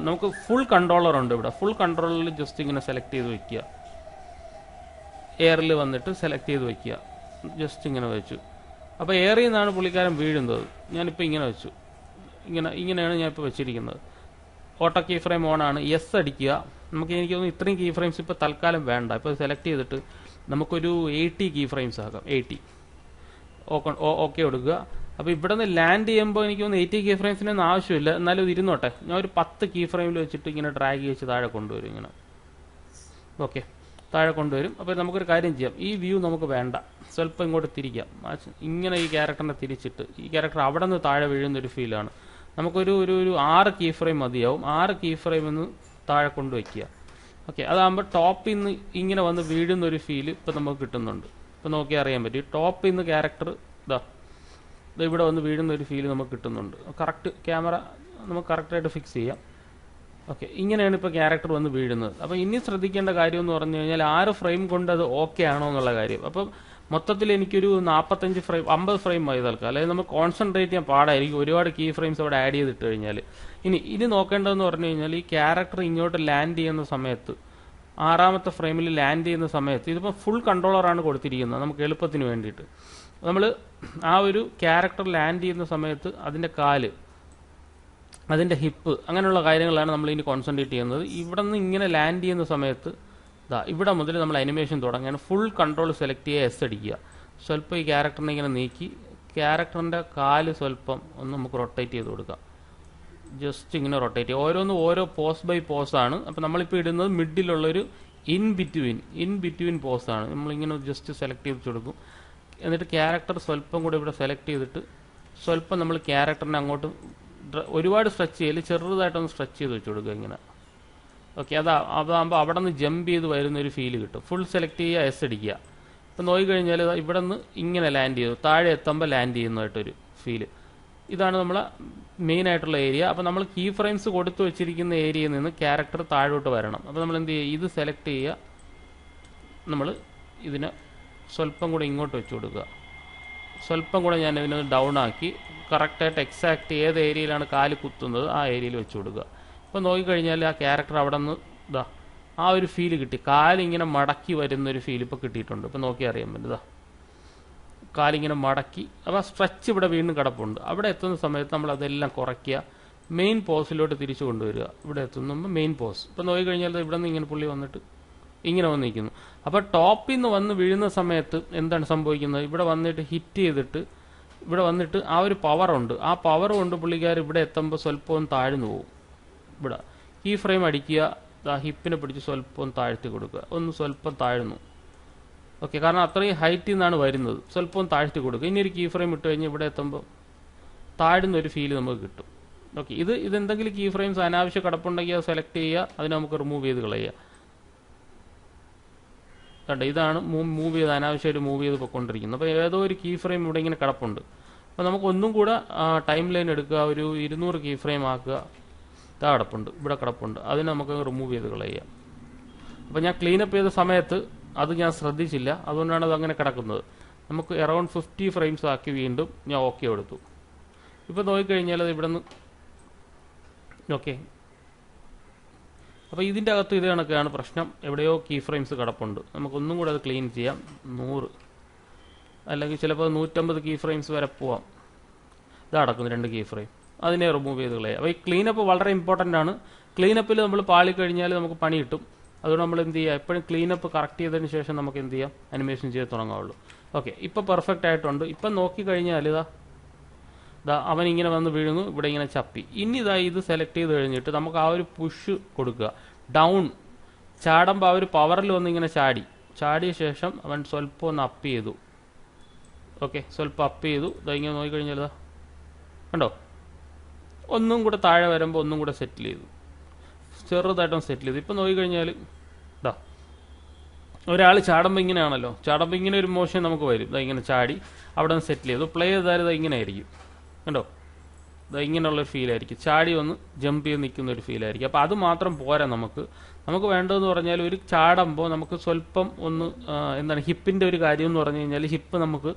നമുക്ക് ഫുൾ കൺട്രോളർ ഉണ്ട് ഇവിടെ. ഫുൾ കൺട്രോളറിൽ ജസ്റ്റ് ഇങ്ങനെ സെലക്ട് ചെയ്ത് വെക്കുക. എയറിൽ വന്നിട്ട് സെലക്ട് ചെയ്ത് വെക്കുക. ജസ്റ്റ് ഇങ്ങനെ വെച്ചു. അപ്പോൾ എയറിൽ നിന്നാണ് പുള്ളിക്കാരൻ വീഴുന്നത്. ഞാനിപ്പോൾ ഇങ്ങനെ വെച്ചു. ഇങ്ങനെയാണ് ഞാനിപ്പോൾ വെച്ചിരിക്കുന്നത്. ഓട്ടോ കീ ഫ്രെയിം ഓൺ ആണ്. യെസ് അടിക്കുക. എനിക്ക് തോന്നുന്നു ഇത്രയും കീ ഫ്രെയിംസ് ഇപ്പോൾ തൽക്കാലം വേണ്ട. ഇപ്പോൾ സെലക്ട് ചെയ്തിട്ട് നമുക്കൊരു 80 കീ ഫ്രെയിംസ് ആക്കാം. 80 ഓക്കെ കൊടുക്കുക. അപ്പോൾ ഇവിടെ നിന്ന് ലാൻഡ് ചെയ്യുമ്പോൾ എനിക്ക് തോന്നുന്നു 80 കീ ഫ്രെയിംസിനൊന്നും ആവശ്യമില്ല. എന്നാലും ഇത് ഇരുന്നോട്ടെ. ഞാൻ ഒരു 10 കീ ഫ്രെയിമിൽ വെച്ചിട്ട് ഇങ്ങനെ ഡ്രാഗ് ചെയ്ത് താഴെ കൊണ്ടുവരും. ഇങ്ങനെ ഓക്കെ, താഴെ കൊണ്ടുവരും. അപ്പോൾ നമുക്കൊരു കാര്യം ചെയ്യാം, ഈ വ്യൂ നമുക്ക് വേണ്ട, സ്വല്പം ഇങ്ങോട്ട് തിരിക്കാം. ഇങ്ങനെ ഈ ക്യാരക്ടറിനെ തിരിച്ചിട്ട് ഈ ക്യാരക്ടർ അവിടെ നിന്ന് താഴെ വീഴുന്നൊരു ഫീലാണ്. നമുക്കൊരു 6 കീ ഫ്രെയിം മതിയാവും. 6 കീ ഫ്രെയിം ഒന്ന് താഴെ കൊണ്ടുവയ്ക്കുക. ഓക്കെ, അതാകുമ്പോൾ ടോപ്പിൽ നിന്ന് ഇങ്ങനെ വന്ന് വീഴുന്നൊരു ഫീല് ഇപ്പം നമുക്ക് കിട്ടുന്നുണ്ട്. ഇപ്പം നോക്കിയാൽ അറിയാൻ പറ്റും. ടോപ്പിൽ നിന്ന് ക്യാരക്ടർ ഇവിടെ വന്ന് വീഴുന്ന ഒരു ഫീല് നമുക്ക് കിട്ടുന്നുണ്ട്. കറക്റ്റ് ക്യാമറ നമുക്ക് കറക്റ്റായിട്ട് ഫിക്സ് ചെയ്യാം. ഓക്കെ, ഇങ്ങനെയാണ് ഇപ്പോൾ ക്യാരക്ടർ വന്ന് വീഴുന്നത്. അപ്പോൾ ഇനി ശ്രദ്ധിക്കേണ്ട കാര്യം എന്ന് പറഞ്ഞു കഴിഞ്ഞാൽ 6 ഫ്രെയിം കൊണ്ട് അത് ഓക്കെ ആണോ എന്നുള്ള കാര്യം. അപ്പം മൊത്തത്തിൽ എനിക്കൊരു 45 ഫ്രെയിം 50 ഫ്രെയിം മതി തൽക്കാം. അല്ലെങ്കിൽ നമുക്ക് കോൺസെൻട്രേറ്റ് ചെയ്യാൻ പാടായിരിക്കും ഒരുപാട് കീ ഫ്രെയിംസ് അവിടെ ആഡ് ചെയ്തിട്ട് കഴിഞ്ഞാൽ. ഇനി നോക്കേണ്ടതെന്ന് പറഞ്ഞു കഴിഞ്ഞാൽ ഈ ക്യാരക്ടർ ഇങ്ങോട്ട് ലാൻഡ് ചെയ്യുന്ന സമയത്ത്, 6ാമത്തെ ഫ്രെയിമിൽ ലാൻഡ് ചെയ്യുന്ന സമയത്ത്, ഇതിപ്പോൾ ഫുൾ കൺട്രോളറാണ് കൊടുത്തിരിക്കുന്നത് നമുക്ക് എളുപ്പത്തിന് വേണ്ടിയിട്ട്. നമ്മൾ ആ ഒരു ക്യാരക്ടർ ലാൻഡ് ചെയ്യുന്ന സമയത്ത് അതിൻ്റെ കാല്, അതിൻ്റെ ഹിപ്പ്, അങ്ങനെയുള്ള കാര്യങ്ങളാണ് നമ്മൾ ഇനി കോൺസെൻട്രേറ്റ് ചെയ്യുന്നത്. ഇവിടെ നിന്ന് ഇങ്ങനെ ലാൻഡ് ചെയ്യുന്ന സമയത്ത് ഇവിടെ മുതൽ നമ്മൾ അനിമേഷൻ തുടങ്ങാൻ ഫുൾ കൺട്രോൾ സെലക്ട് ചെയ്യുക, എസ് അടിക്കുക. സ്വല്പം ഈ ക്യാരക്ടറിനെ ഇങ്ങനെ നീക്കി ക്യാരക്ടറിൻ്റെ കാല് സ്വല്പം ഒന്ന് നമുക്ക് റൊട്ടേറ്റ് ചെയ്ത് കൊടുക്കാം. ജസ്റ്റ് ഇങ്ങനെ റൊട്ടേറ്റ് ചെയ്യുക. ഓരോന്നും ഓരോ പോസ് ബൈ പോസാണ്. അപ്പോൾ നമ്മളിപ്പോൾ ഇടുന്നത് മിഡിലുള്ളൊരു ഇൻ ബിറ്റ്വീൻ പോസാണ്. നമ്മളിങ്ങനെ ജസ്റ്റ് സെലക്ട് ചെയ്ത് കൊടുക്കും. എന്നിട്ട് ക്യാരക്ടർ സ്വല്പം കൂടെ ഇവിടെ സെലക്ട് ചെയ്തിട്ട് സ്വല്പം നമ്മൾ ക്യാരക്ടറിനെ അങ്ങോട്ട് ഒരുപാട് സ്ട്രെച്ച് ചെയ്യല്, ചെറുതായിട്ടൊന്ന് സ്ട്രെച്ച് ചെയ്ത് വെച്ച് കൊടുക്കുക ഇങ്ങനെ. ഓക്കെ, അതാകുമ്പോൾ അവിടെ നിന്ന് ജമ്പ് ചെയ്ത് വരുന്നൊരു ഫീല് കിട്ടും. ഫുൾ സെലക്ട് ചെയ്യുക, എസ് അടിക്കുക. ഇപ്പം നോക്കിക്കഴിഞ്ഞാൽ ഇവിടെ നിന്ന് ഇങ്ങനെ ലാൻഡ് ചെയ്തു, താഴെ എത്തുമ്പോൾ ലാൻഡ് ചെയ്യുന്നതായിട്ടൊരു ഫീല്. ഇതാണ് നമ്മളെ മെയിൻ ആയിട്ടുള്ള ഏരിയ. അപ്പോൾ നമ്മൾ കീ ഫ്രെയിംസ് കൊടുത്തു വെച്ചിരിക്കുന്ന ഏരിയയിൽ നിന്ന് ക്യാരക്ടർ താഴോട്ട് വരണം. അപ്പോൾ നമ്മൾ എന്ത് ചെയ്യുക, ഇത് സെലക്ട് ചെയ്യുക, നമ്മൾ ഇതിനെ സ്വല്പം കൂടെ ഇങ്ങോട്ട് വെച്ച് കൊടുക്കുക. സ്വല്പം കൂടെ ഞാൻ ഇതിനൊന്ന് ഡൗൺ ആക്കി കറക്റ്റായിട്ട് എക്സാക്റ്റ് ഏത് ഏരിയയിലാണ് കാല് കുത്തുന്നത് ആ ഏരിയയിൽ വെച്ച് കൊടുക്കുക. ഇപ്പോൾ നോക്കിക്കഴിഞ്ഞാൽ ആ ക്യാരക്ടർ അവിടെ നിന്ന് ആ ഒരു ഫീല് കിട്ടി. കാലിങ്ങനെ മടക്കി വരുന്നൊരു ഫീൽ ഇപ്പോൾ കിട്ടിയിട്ടുണ്ട്. ഇപ്പോൾ നോക്കി അറിയാൻ പറ്റും. കാലിങ്ങനെ മടക്കി. അപ്പോൾ സ്ട്രെച്ച് ഇവിടെ വീണ്ടും കിടപ്പുണ്ട്. അവിടെ എത്തുന്ന സമയത്ത് നമ്മൾ അതെല്ലാം കുറയ്ക്കുക, മെയിൻ പോസിലോട്ട് തിരിച്ചു കൊണ്ടുവരിക. ഇവിടെ എത്തുമ്പോൾ മെയിൻ പോസ്. ഇപ്പോൾ നോക്കിക്കഴിഞ്ഞാൽ ഇവിടെ നിന്ന് ഇങ്ങനെ പുള്ളി വന്നിട്ട് ഇങ്ങനെ വന്ന് നിൽക്കുന്നു. അപ്പോൾ ടോപ്പിൽ നിന്ന് വന്ന് വീഴുന്ന സമയത്ത് എന്താണ് സംഭവിക്കുന്നത്, ഇവിടെ വന്നിട്ട് ഹിറ്റ് ചെയ്തിട്ട് ഇവിടെ വന്നിട്ട് ആ ഒരു പവറുണ്ട്. ആ പവർ കൊണ്ട് പുള്ളിക്കാർ ഇവിടെ എത്തുമ്പോൾ സ്വല്പം താഴ്ന്നു പോകും. ഇവിടെ ഈ ഫ്രെയിം അടിക്കുക, ഹിപ്പിനെ പിടിച്ച് സ്വല്പം താഴ്ത്തി കൊടുക്കുക, ഒന്ന് സ്വല്പം താഴ്ന്നു. ഓക്കെ, കാരണം അത്രയും ഹൈറ്റിൽ നിന്നാണ് വരുന്നത്. സ്വല്പം താഴ്ത്തി കൊടുക്കുക. ഇനി ഒരു കീ ഫ്രെയിം ഇട്ട് കഴിഞ്ഞാൽ ഇവിടെ എത്തുമ്പോൾ താഴ്ന്നൊരു ഫീല് നമുക്ക് കിട്ടും. ഓക്കെ, ഇതെന്തെങ്കിലും കീ ഫ്രെയിംസ് അനാവശ്യ കിടപ്പുണ്ടെങ്കിൽ അത് സെലക്ട് ചെയ്യുക, അതിനെ നമുക്ക് റിമൂവ് ചെയ്ത് കളയുക. കണ്ട, ഇതാണ് മൂവ് ചെയ്ത് അനാവശ്യമായിട്ട് മൂവ് ചെയ്ത് പോയിക്കൊണ്ടിരിക്കുന്നത്. അപ്പോൾ ഏതോ ഒരു കീ ഫ്രെയിം ഇവിടെ ഇങ്ങനെ കിടപ്പുണ്ട്. അപ്പോൾ നമുക്ക് ഒന്നും കൂടെ ടൈം ലൈൻ എടുക്കുക, ഒരു 200 കീ ഫ്രെയിം ആക്കുക. ഇതാ കിടപ്പുണ്ട്, ഇവിടെ കിടപ്പുണ്ട്, അതിനെ നമുക്ക് റിമൂവ് ചെയ്ത് കളയുക. അപ്പോൾ ഞാൻ ക്ലീനപ്പ് ചെയ്ത സമയത്ത് അത് ഞാൻ ശ്രദ്ധിച്ചില്ല, അതുകൊണ്ടാണ് അത് അങ്ങനെ കിടക്കുന്നത്. നമുക്ക് അറൗണ്ട് 50 ഫ്രെയിംസ് ആക്കി വീണ്ടും ഞാൻ ഓക്കെ കൊടുത്തു. ഇപ്പോൾ നോക്കിക്കഴിഞ്ഞാൽ അത് ഇവിടെ നിന്ന് ഓക്കെ. അപ്പോൾ ഇതിൻ്റെ അകത്ത് ഇത് കണക്കാണ് പ്രശ്നം. എവിടെയോ കീ ഫ്രെയിംസ് കിടപ്പുണ്ട്. നമുക്കൊന്നും കൂടെ അത് ക്ലീൻ ചെയ്യാം. 100 അല്ലെങ്കിൽ ചിലപ്പോൾ 150 കീ ഫ്രെയിംസ് വരെ പോവാം. ഇത് അടക്കുന്നു 2 കീ ഫ്രെയിം, അതിനെ റിമൂവ് ചെയ്ത് കളയാം. അപ്പോൾ ഈ ക്ലീനപ്പ് വളരെ ഇമ്പോർട്ടൻ്റ് ആണ്. ക്ലീനപ്പിൽ നമ്മൾ പാളിക്കഴിഞ്ഞാൽ നമുക്ക് പണി കിട്ടും. അതുകൊണ്ട് നമ്മൾ എന്ത് ചെയ്യുക, എപ്പോഴും ക്ലീനപ്പ് കറക്റ്റ് ചെയ്തതിന് ശേഷം നമുക്ക് എന്ത് ചെയ്യാം, അനിമേഷൻ ചെയ്ത് തുടങ്ങാവുള്ളൂ. ഓക്കെ, ഇപ്പോൾ പെർഫെക്റ്റ് ആയിട്ടുണ്ട്. ഇപ്പം നോക്കിക്കഴിഞ്ഞാൽ അവൻ ഇങ്ങനെ വന്ന് വീഴുന്നു, ഇവിടെ ഇങ്ങനെ ചപ്പി. ഇനി ഇത് സെലക്ട് ചെയ്ത് കഴിഞ്ഞിട്ട് നമുക്ക് ആ ഒരു പുഷ് കൊടുക്കുക. ഡൗൺ ചാടുമ്പോൾ ആ ഒരു പവറിൽ വന്ന് ഇങ്ങനെ ചാടിയ ശേഷം അവൻ സ്വല്പം ഒന്ന് അപ്പ് ചെയ്തു. ഓക്കെ, സ്വല്പം അപ്പ് ചെയ്തു. ഇങ്ങനെ നോക്കിക്കഴിഞ്ഞാൽ ഇതാ കണ്ടോ, ഒന്നും കൂടെ താഴെ വരുമ്പോൾ ഒന്നും കൂടെ സെറ്റിൽ ചെയ്തു, ചെറുതായിട്ടും സെറ്റിൽ ചെയ്തു. ഇപ്പം നോക്കിക്കഴിഞ്ഞാൽ ഇതാ ഒരാൾ ചാടുമ്പോൾ ഇങ്ങനെയാണല്ലോ, ചാടുമ്പോൾ ഇങ്ങനെ ഒരു മോഷൻ നമുക്ക് വരും. ഇങ്ങനെ ചാടി അവിടെ നിന്ന് സെറ്റിൽ ചെയ്തു. പ്ലേ ചെയ്താൽ ഇങ്ങനെ ആയിരിക്കും കണ്ടോ, ഇങ്ങനെയുള്ളൊരു ഫീലായിരിക്കും. ചാടി വന്ന് ജമ്പ് ചെയ്ത് നിൽക്കുന്ന ഒരു ഫീലായിരിക്കും. അപ്പോൾ അത് മാത്രം പോരാ, നമുക്ക് വേണ്ടതെന്ന് പറഞ്ഞാൽ ഒരു ചാടുമ്പോൾ നമുക്ക് സ്വല്പം ഒന്ന് എന്താണ് ഹിപ്പിൻ്റെ ഒരു കാര്യം എന്ന് പറഞ്ഞു കഴിഞ്ഞാൽ ഹിപ്പ് നമുക്ക്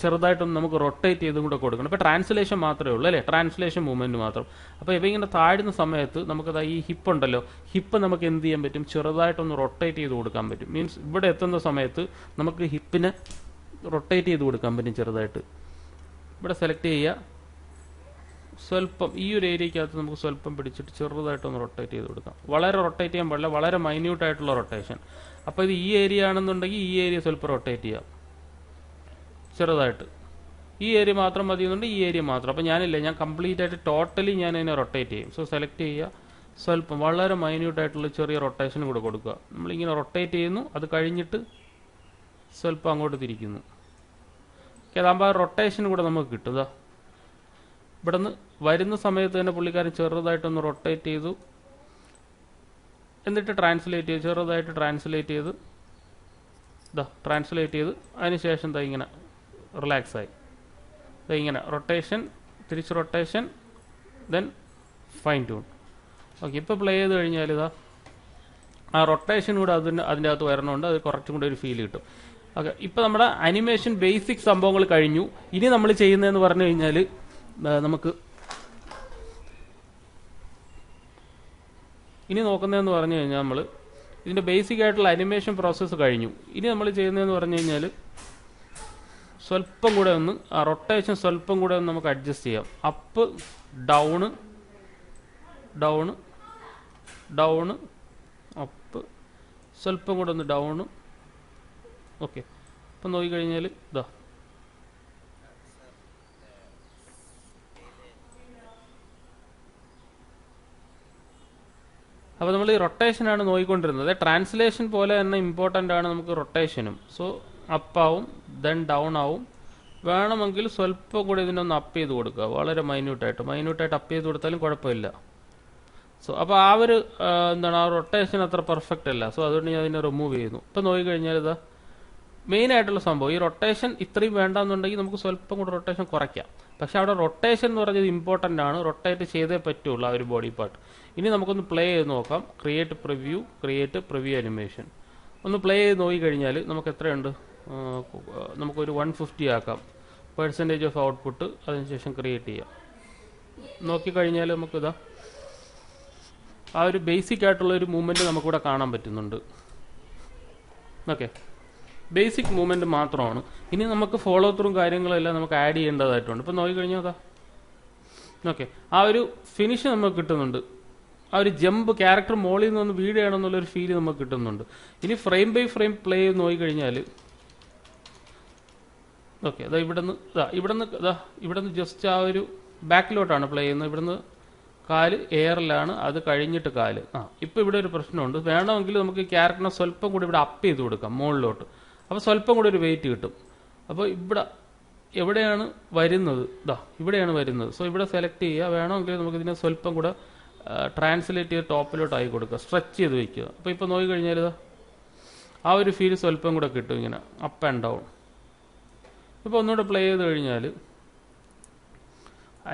ചെറുതായിട്ടൊന്ന് നമുക്ക് റൊട്ടേറ്റ് ചെയ്തും കൂടെ കൊടുക്കണം. ഇപ്പോൾ ട്രാൻസ്ലേഷൻ മാത്രമേ ഉള്ളൂ അല്ലേ, ട്രാൻസ്ലേഷൻ മൂവ്മെൻറ്റ് മാത്രം. അപ്പോൾ ഇവ ഇങ്ങനെ താഴുന്ന സമയത്ത് നമുക്കത് ഈ ഹിപ്പ് ഉണ്ടല്ലോ, ഹിപ്പ് നമുക്ക് എന്ത് ചെയ്യാൻ പറ്റും, ചെറുതായിട്ടൊന്ന് റൊട്ടേറ്റ് ചെയ്ത് കൊടുക്കാൻ പറ്റും. മീൻസ് ഇവിടെ എത്തുന്ന സമയത്ത് നമുക്ക് ഹിപ്പിനെ റൊട്ടേറ്റ് ചെയ്ത് കൊടുക്കാൻ പറ്റും ചെറുതായിട്ട്. ഇവിടെ സെലക്ട് ചെയ്യുക, സ്വല്പം ഈ ഒരു ഏരിയക്കകത്ത് നമുക്ക് സ്വല്പം പിടിച്ചിട്ട് ചെറുതായിട്ടൊന്ന് റൊട്ടേറ്റ് ചെയ്ത് കൊടുക്കാം. വളരെ റൊട്ടേറ്റ് ചെയ്യാൻ പാടില്ല, വളരെ മൈന്യൂട്ടായിട്ടുള്ള റൊട്ടേഷൻ. അപ്പോൾ ഇത് ഈ ഏരിയ ആണെന്നുണ്ടെങ്കിൽ ഈ ഏരിയ സ്വല്പം റൊട്ടേറ്റ് ചെയ്യാം ചെറുതായിട്ട്. ഈ ഏരിയ മാത്രം മതി എന്നുണ്ടെങ്കിൽ ഈ ഏരിയ മാത്രം. അപ്പോൾ ഞാൻ കംപ്ലീറ്റ് ആയിട്ട് ടോട്ടലി ഞാൻ അതിനെ റൊട്ടേറ്റ് ചെയ്യും. സോ സെലക്ട് ചെയ്യുക, സ്വല്പം വളരെ മൈന്യൂട്ടായിട്ടുള്ള ചെറിയ റൊട്ടേഷൻ കൂടെ കൊടുക്കുക. നമ്മളിങ്ങനെ റൊട്ടേറ്റ് ചെയ്യുന്നു, അത് കഴിഞ്ഞിട്ട് സ്വല്പം അങ്ങോട്ട് തിരിക്കുന്നു. ഓക്കെ, അതാകുമ്പോൾ ആ റൊട്ടേഷൻ കൂടെ നമുക്ക് കിട്ടും. ഇവിടെ നിന്ന് വരുന്ന സമയത്ത് തന്നെ പുള്ളിക്കാരൻ ചെറുതായിട്ടൊന്ന് റൊട്ടേറ്റ് ചെയ്തു, എന്നിട്ട് ട്രാൻസ്ലേറ്റ് ചെയ്ത് ചെറുതായിട്ട് ട്രാൻസ്ലേറ്റ് ചെയ്ത് അതിനുശേഷം ഇങ്ങനെ റിലാക്സ് ആയി. ഇങ്ങനെ റൊട്ടേഷൻ, തിരിച്ച് rotation, then fine tune. Okay, ഇപ്പോൾ പ്ലേ ചെയ്ത് കഴിഞ്ഞാൽ ആ റൊട്ടേഷൻ കൂടെ അതിൻ്റെ അകത്ത് വരണമുണ്ട്, അത് കുറച്ചും കൂടെ ഒരു ഫീൽ കിട്ടും. ഓക്കെ, ഇപ്പോൾ നമ്മുടെ അനിമേഷൻ ബേസിക് സംഭവങ്ങൾ കഴിഞ്ഞു. ഇനി നമ്മൾ ചെയ്യുന്നതെന്ന് പറഞ്ഞു കഴിഞ്ഞാൽ ഇനി നോക്കുന്നതെന്ന് പറഞ്ഞു കഴിഞ്ഞാൽ നമ്മൾ ഇതിൻ്റെ ബേസിക് ആയിട്ടുള്ള അനിമേഷൻ പ്രോസസ്സ് കഴിഞ്ഞു. ഇനി നമ്മൾ ചെയ്യുന്നതെന്ന് പറഞ്ഞു കഴിഞ്ഞാൽ സ്വല്പം കൂടെ ഒന്ന് ആ റൊട്ടേഷൻ സ്വല്പം കൂടെ ഒന്ന് നമുക്ക് അഡ്ജസ്റ്റ് ചെയ്യാം. Up down down down up, സ്വല്പം കൂടെ ഒന്ന് ഡൗണ്. ഓക്കെ, അപ്പം നോക്കിക്കഴിഞ്ഞാൽ അപ്പോൾ നമ്മൾ ഈ റൊട്ടേഷനാണ് നോക്കിക്കൊണ്ടിരുന്നത്. ട്രാൻസ്ലേഷൻ പോലെ തന്നെ ഇമ്പോർട്ടൻ്റ് ആണ് നമുക്ക് റൊട്ടേഷനും. സോ അപ്പാവും, ദെൻ ഡൗൺ ആവും. വേണമെങ്കിൽ സ്വല്പം കൂടി ഇതിനൊന്ന് അപ്പ് ചെയ്ത് കൊടുക്കുക, വളരെ മൈന്യൂട്ടായിട്ട് അപ്പ് ചെയ്ത് കൊടുത്താലും കുഴപ്പമില്ല. സോ അപ്പോൾ ആ ഒരു ആ റൊട്ടേഷൻ അത്ര പെർഫെക്റ്റ് അല്ല. സോ അതുകൊണ്ട് ഞാൻ അതിനെ റിമൂവ് ചെയ്യുന്നു. ഇപ്പം നോക്കിക്കഴിഞ്ഞാൽ മെയിൻ ആയിട്ടുള്ള സംഭവം ഈ റൊട്ടേഷൻ ഇത്രയും വേണ്ടെന്നുണ്ടെങ്കിൽ നമുക്ക് സ്വല്പം കൂടെ റൊട്ടേഷൻ കുറയ്ക്കാം. പക്ഷെ അവിടെ റൊട്ടേഷൻ എന്ന് പറഞ്ഞത് ഇമ്പോർട്ടൻ്റ് ആണ്, റൊട്ടേറ്റ് ചെയ്തേ പറ്റുള്ളൂ ആ ഒരു ബോഡി പാർട്ട്. ഇനി നമുക്കൊന്ന് പ്ലേ ചെയ്ത് നോക്കാം. ക്രിയേറ്റ് പ്രിവ്യൂ അനിമേഷൻ ഒന്ന് പ്ലേ ചെയ്ത് നോക്കിക്കഴിഞ്ഞാൽ നമുക്ക് എത്രയുണ്ട്, നമുക്കൊരു 150 ആക്കാം. പെർസെൻറ്റേജ് ഓഫ് ഔട്ട്പുട്ട്, അതിനുശേഷം ക്രിയേറ്റ് ചെയ്യാം. നോക്കിക്കഴിഞ്ഞാൽ നമുക്കിതാ ആ ഒരു ബേസിക് ആയിട്ടുള്ള ഒരു മൂവ്മെൻറ്റ് നമുക്കിവിടെ കാണാൻ പറ്റുന്നുണ്ട്. ഓക്കെ, ബേസിക് മൂവ്മെൻറ്റ് മാത്രമാണ്. ഇനി നമുക്ക് ഫോളോ ത്രൂ കാര്യങ്ങളെല്ലാം നമുക്ക് ആഡ് ചെയ്യേണ്ടതായിട്ടുണ്ട്. ഇപ്പം നോക്കിക്കഴിഞ്ഞാൽ ഓക്കെ, ആ ഒരു ഫിനിഷ് നമുക്ക് കിട്ടുന്നുണ്ട്. ആ ഒരു ജമ്പ് ക്യാരക്ടർ മോളിൽ നിന്ന് വീഴുകയാണെന്നുള്ളൊരു ഫീല് നമുക്ക് കിട്ടുന്നുണ്ട്. ഇനി ഫ്രെയിം ബൈ ഫ്രെയിം പ്ലേ ചെയ്ത് നോക്കിക്കഴിഞ്ഞാൽ ഓക്കെ, ഇവിടുന്ന് ജസ്റ്റ് ആ ഒരു ബാക്കിലോട്ടാണ് പ്ലേ ചെയ്യുന്നത്. ഇവിടുന്ന് കാല് എയറിലാണ്, അത് കഴിഞ്ഞിട്ട് കാല്. ഇപ്പോൾ ഇവിടെ ഒരു പ്രശ്നമുണ്ട്. വേണമെങ്കിൽ നമുക്ക് ക്യാരക്ടറിനെ സ്വല്പം കൂടി ഇവിടെ അപ്പ് ചെയ്ത് കൊടുക്കാം മുകളിലോട്ട്. അപ്പോൾ സ്വല്പം കൂടി ഒരു വെയിറ്റ് കിട്ടും. അപ്പോൾ ഇവിടെ എവിടെയാണ് വരുന്നത്, ഇവിടെയാണ് വരുന്നത്. സോ ഇവിടെ സെലക്ട് ചെയ്യുക. വേണമെങ്കിൽ നമുക്കിതിനെ സ്വല്പം കൂടെ ട്രാൻസ്ലേറ്റ് ചെയ്ത് ടോപ്പിലോട്ട് ആയി കൊടുക്കുക, സ്ട്രെച്ച് ചെയ്ത് വയ്ക്കുക. അപ്പോൾ ഇപ്പോൾ നോക്കിക്കഴിഞ്ഞാൽ ആ ഒരു ഫീൽ സ്വല്പം കൂടെ കിട്ടും, ഇങ്ങനെ അപ്പ് ആൻഡ് ഡൗൺ. ഇപ്പോൾ ഒന്നുകൂടെ പ്ലേ ചെയ്ത് കഴിഞ്ഞാൽ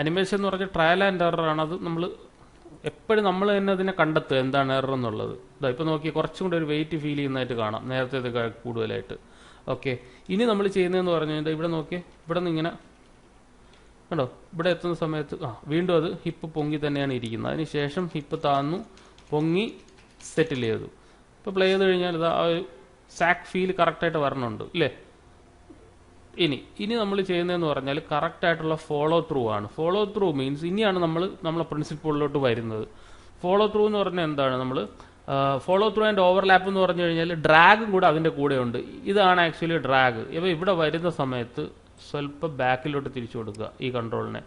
അനിമേഷൻ എന്ന് പറഞ്ഞാൽ ട്രയൽ ആൻഡ് എററാണ്. അത് എപ്പോഴും നമ്മൾ തന്നെ അതിനെ കണ്ടെത്തുക എന്താണ് എറർ എന്നുള്ളത്. ഇപ്പോൾ നോക്കി കുറച്ചും കൂടെ ഒരു വെയിറ്റ് ഫീൽ ചെയ്യുന്നതായിട്ട് കാണാം, നേരത്തെ കൂടുതലായിട്ട്. ഓക്കെ, ഇനി നമ്മൾ ചെയ്യുന്നതെന്ന് പറഞ്ഞു കഴിഞ്ഞാൽ ഇവിടെ നോക്കിയേ, ഇവിടെ നിന്ന് ഇങ്ങനെ കണ്ടോ, ഇവിടെ എത്തുന്ന സമയത്ത് വീണ്ടും അത് ഹിപ്പ് പൊങ്ങി തന്നെയാണ് ഇരിക്കുന്നത്. അതിന് ശേഷം ഹിപ്പ് താന്നു പൊങ്ങി സെറ്റിൽ ചെയ്തു. ഇപ്പോൾ പ്ലേ ചെയ്ത് കഴിഞ്ഞാൽ ആ ഒരു സാക്ക് ഫീൽ കറക്റ്റായിട്ട് വരണുണ്ട് ഇല്ലേ. ഇനി നമ്മൾ ചെയ്യുന്നതെന്ന് പറഞ്ഞാൽ കറക്റ്റായിട്ടുള്ള ഫോളോ ത്രൂ ആണ്. ഫോളോ ത്രൂ മീൻസ് ഇനിയാണ് നമ്മളെ പ്രിൻസിപ്പിളിലോട്ട് വരുന്നത്. ഫോളോ ത്രൂ എന്ന് പറഞ്ഞാൽ എന്താണ്, ഫോളോ ത്രൂ ആൻഡ് ഓവർലാപ്പ് എന്ന് പറഞ്ഞു കഴിഞ്ഞാൽ ഡ്രാഗും കൂടെ അതിൻ്റെ കൂടെ ഉണ്ട്. ഇതാണ് ആക്ച്വലി ഡ്രാഗ്. ഇപ്പോൾ ഇവിടെ വരുന്ന സമയത്ത് സ്വല്പം ബാക്കിലോട്ട് തിരിച്ചു കൊടുക്കുക ഈ കൺട്രോളിനെ.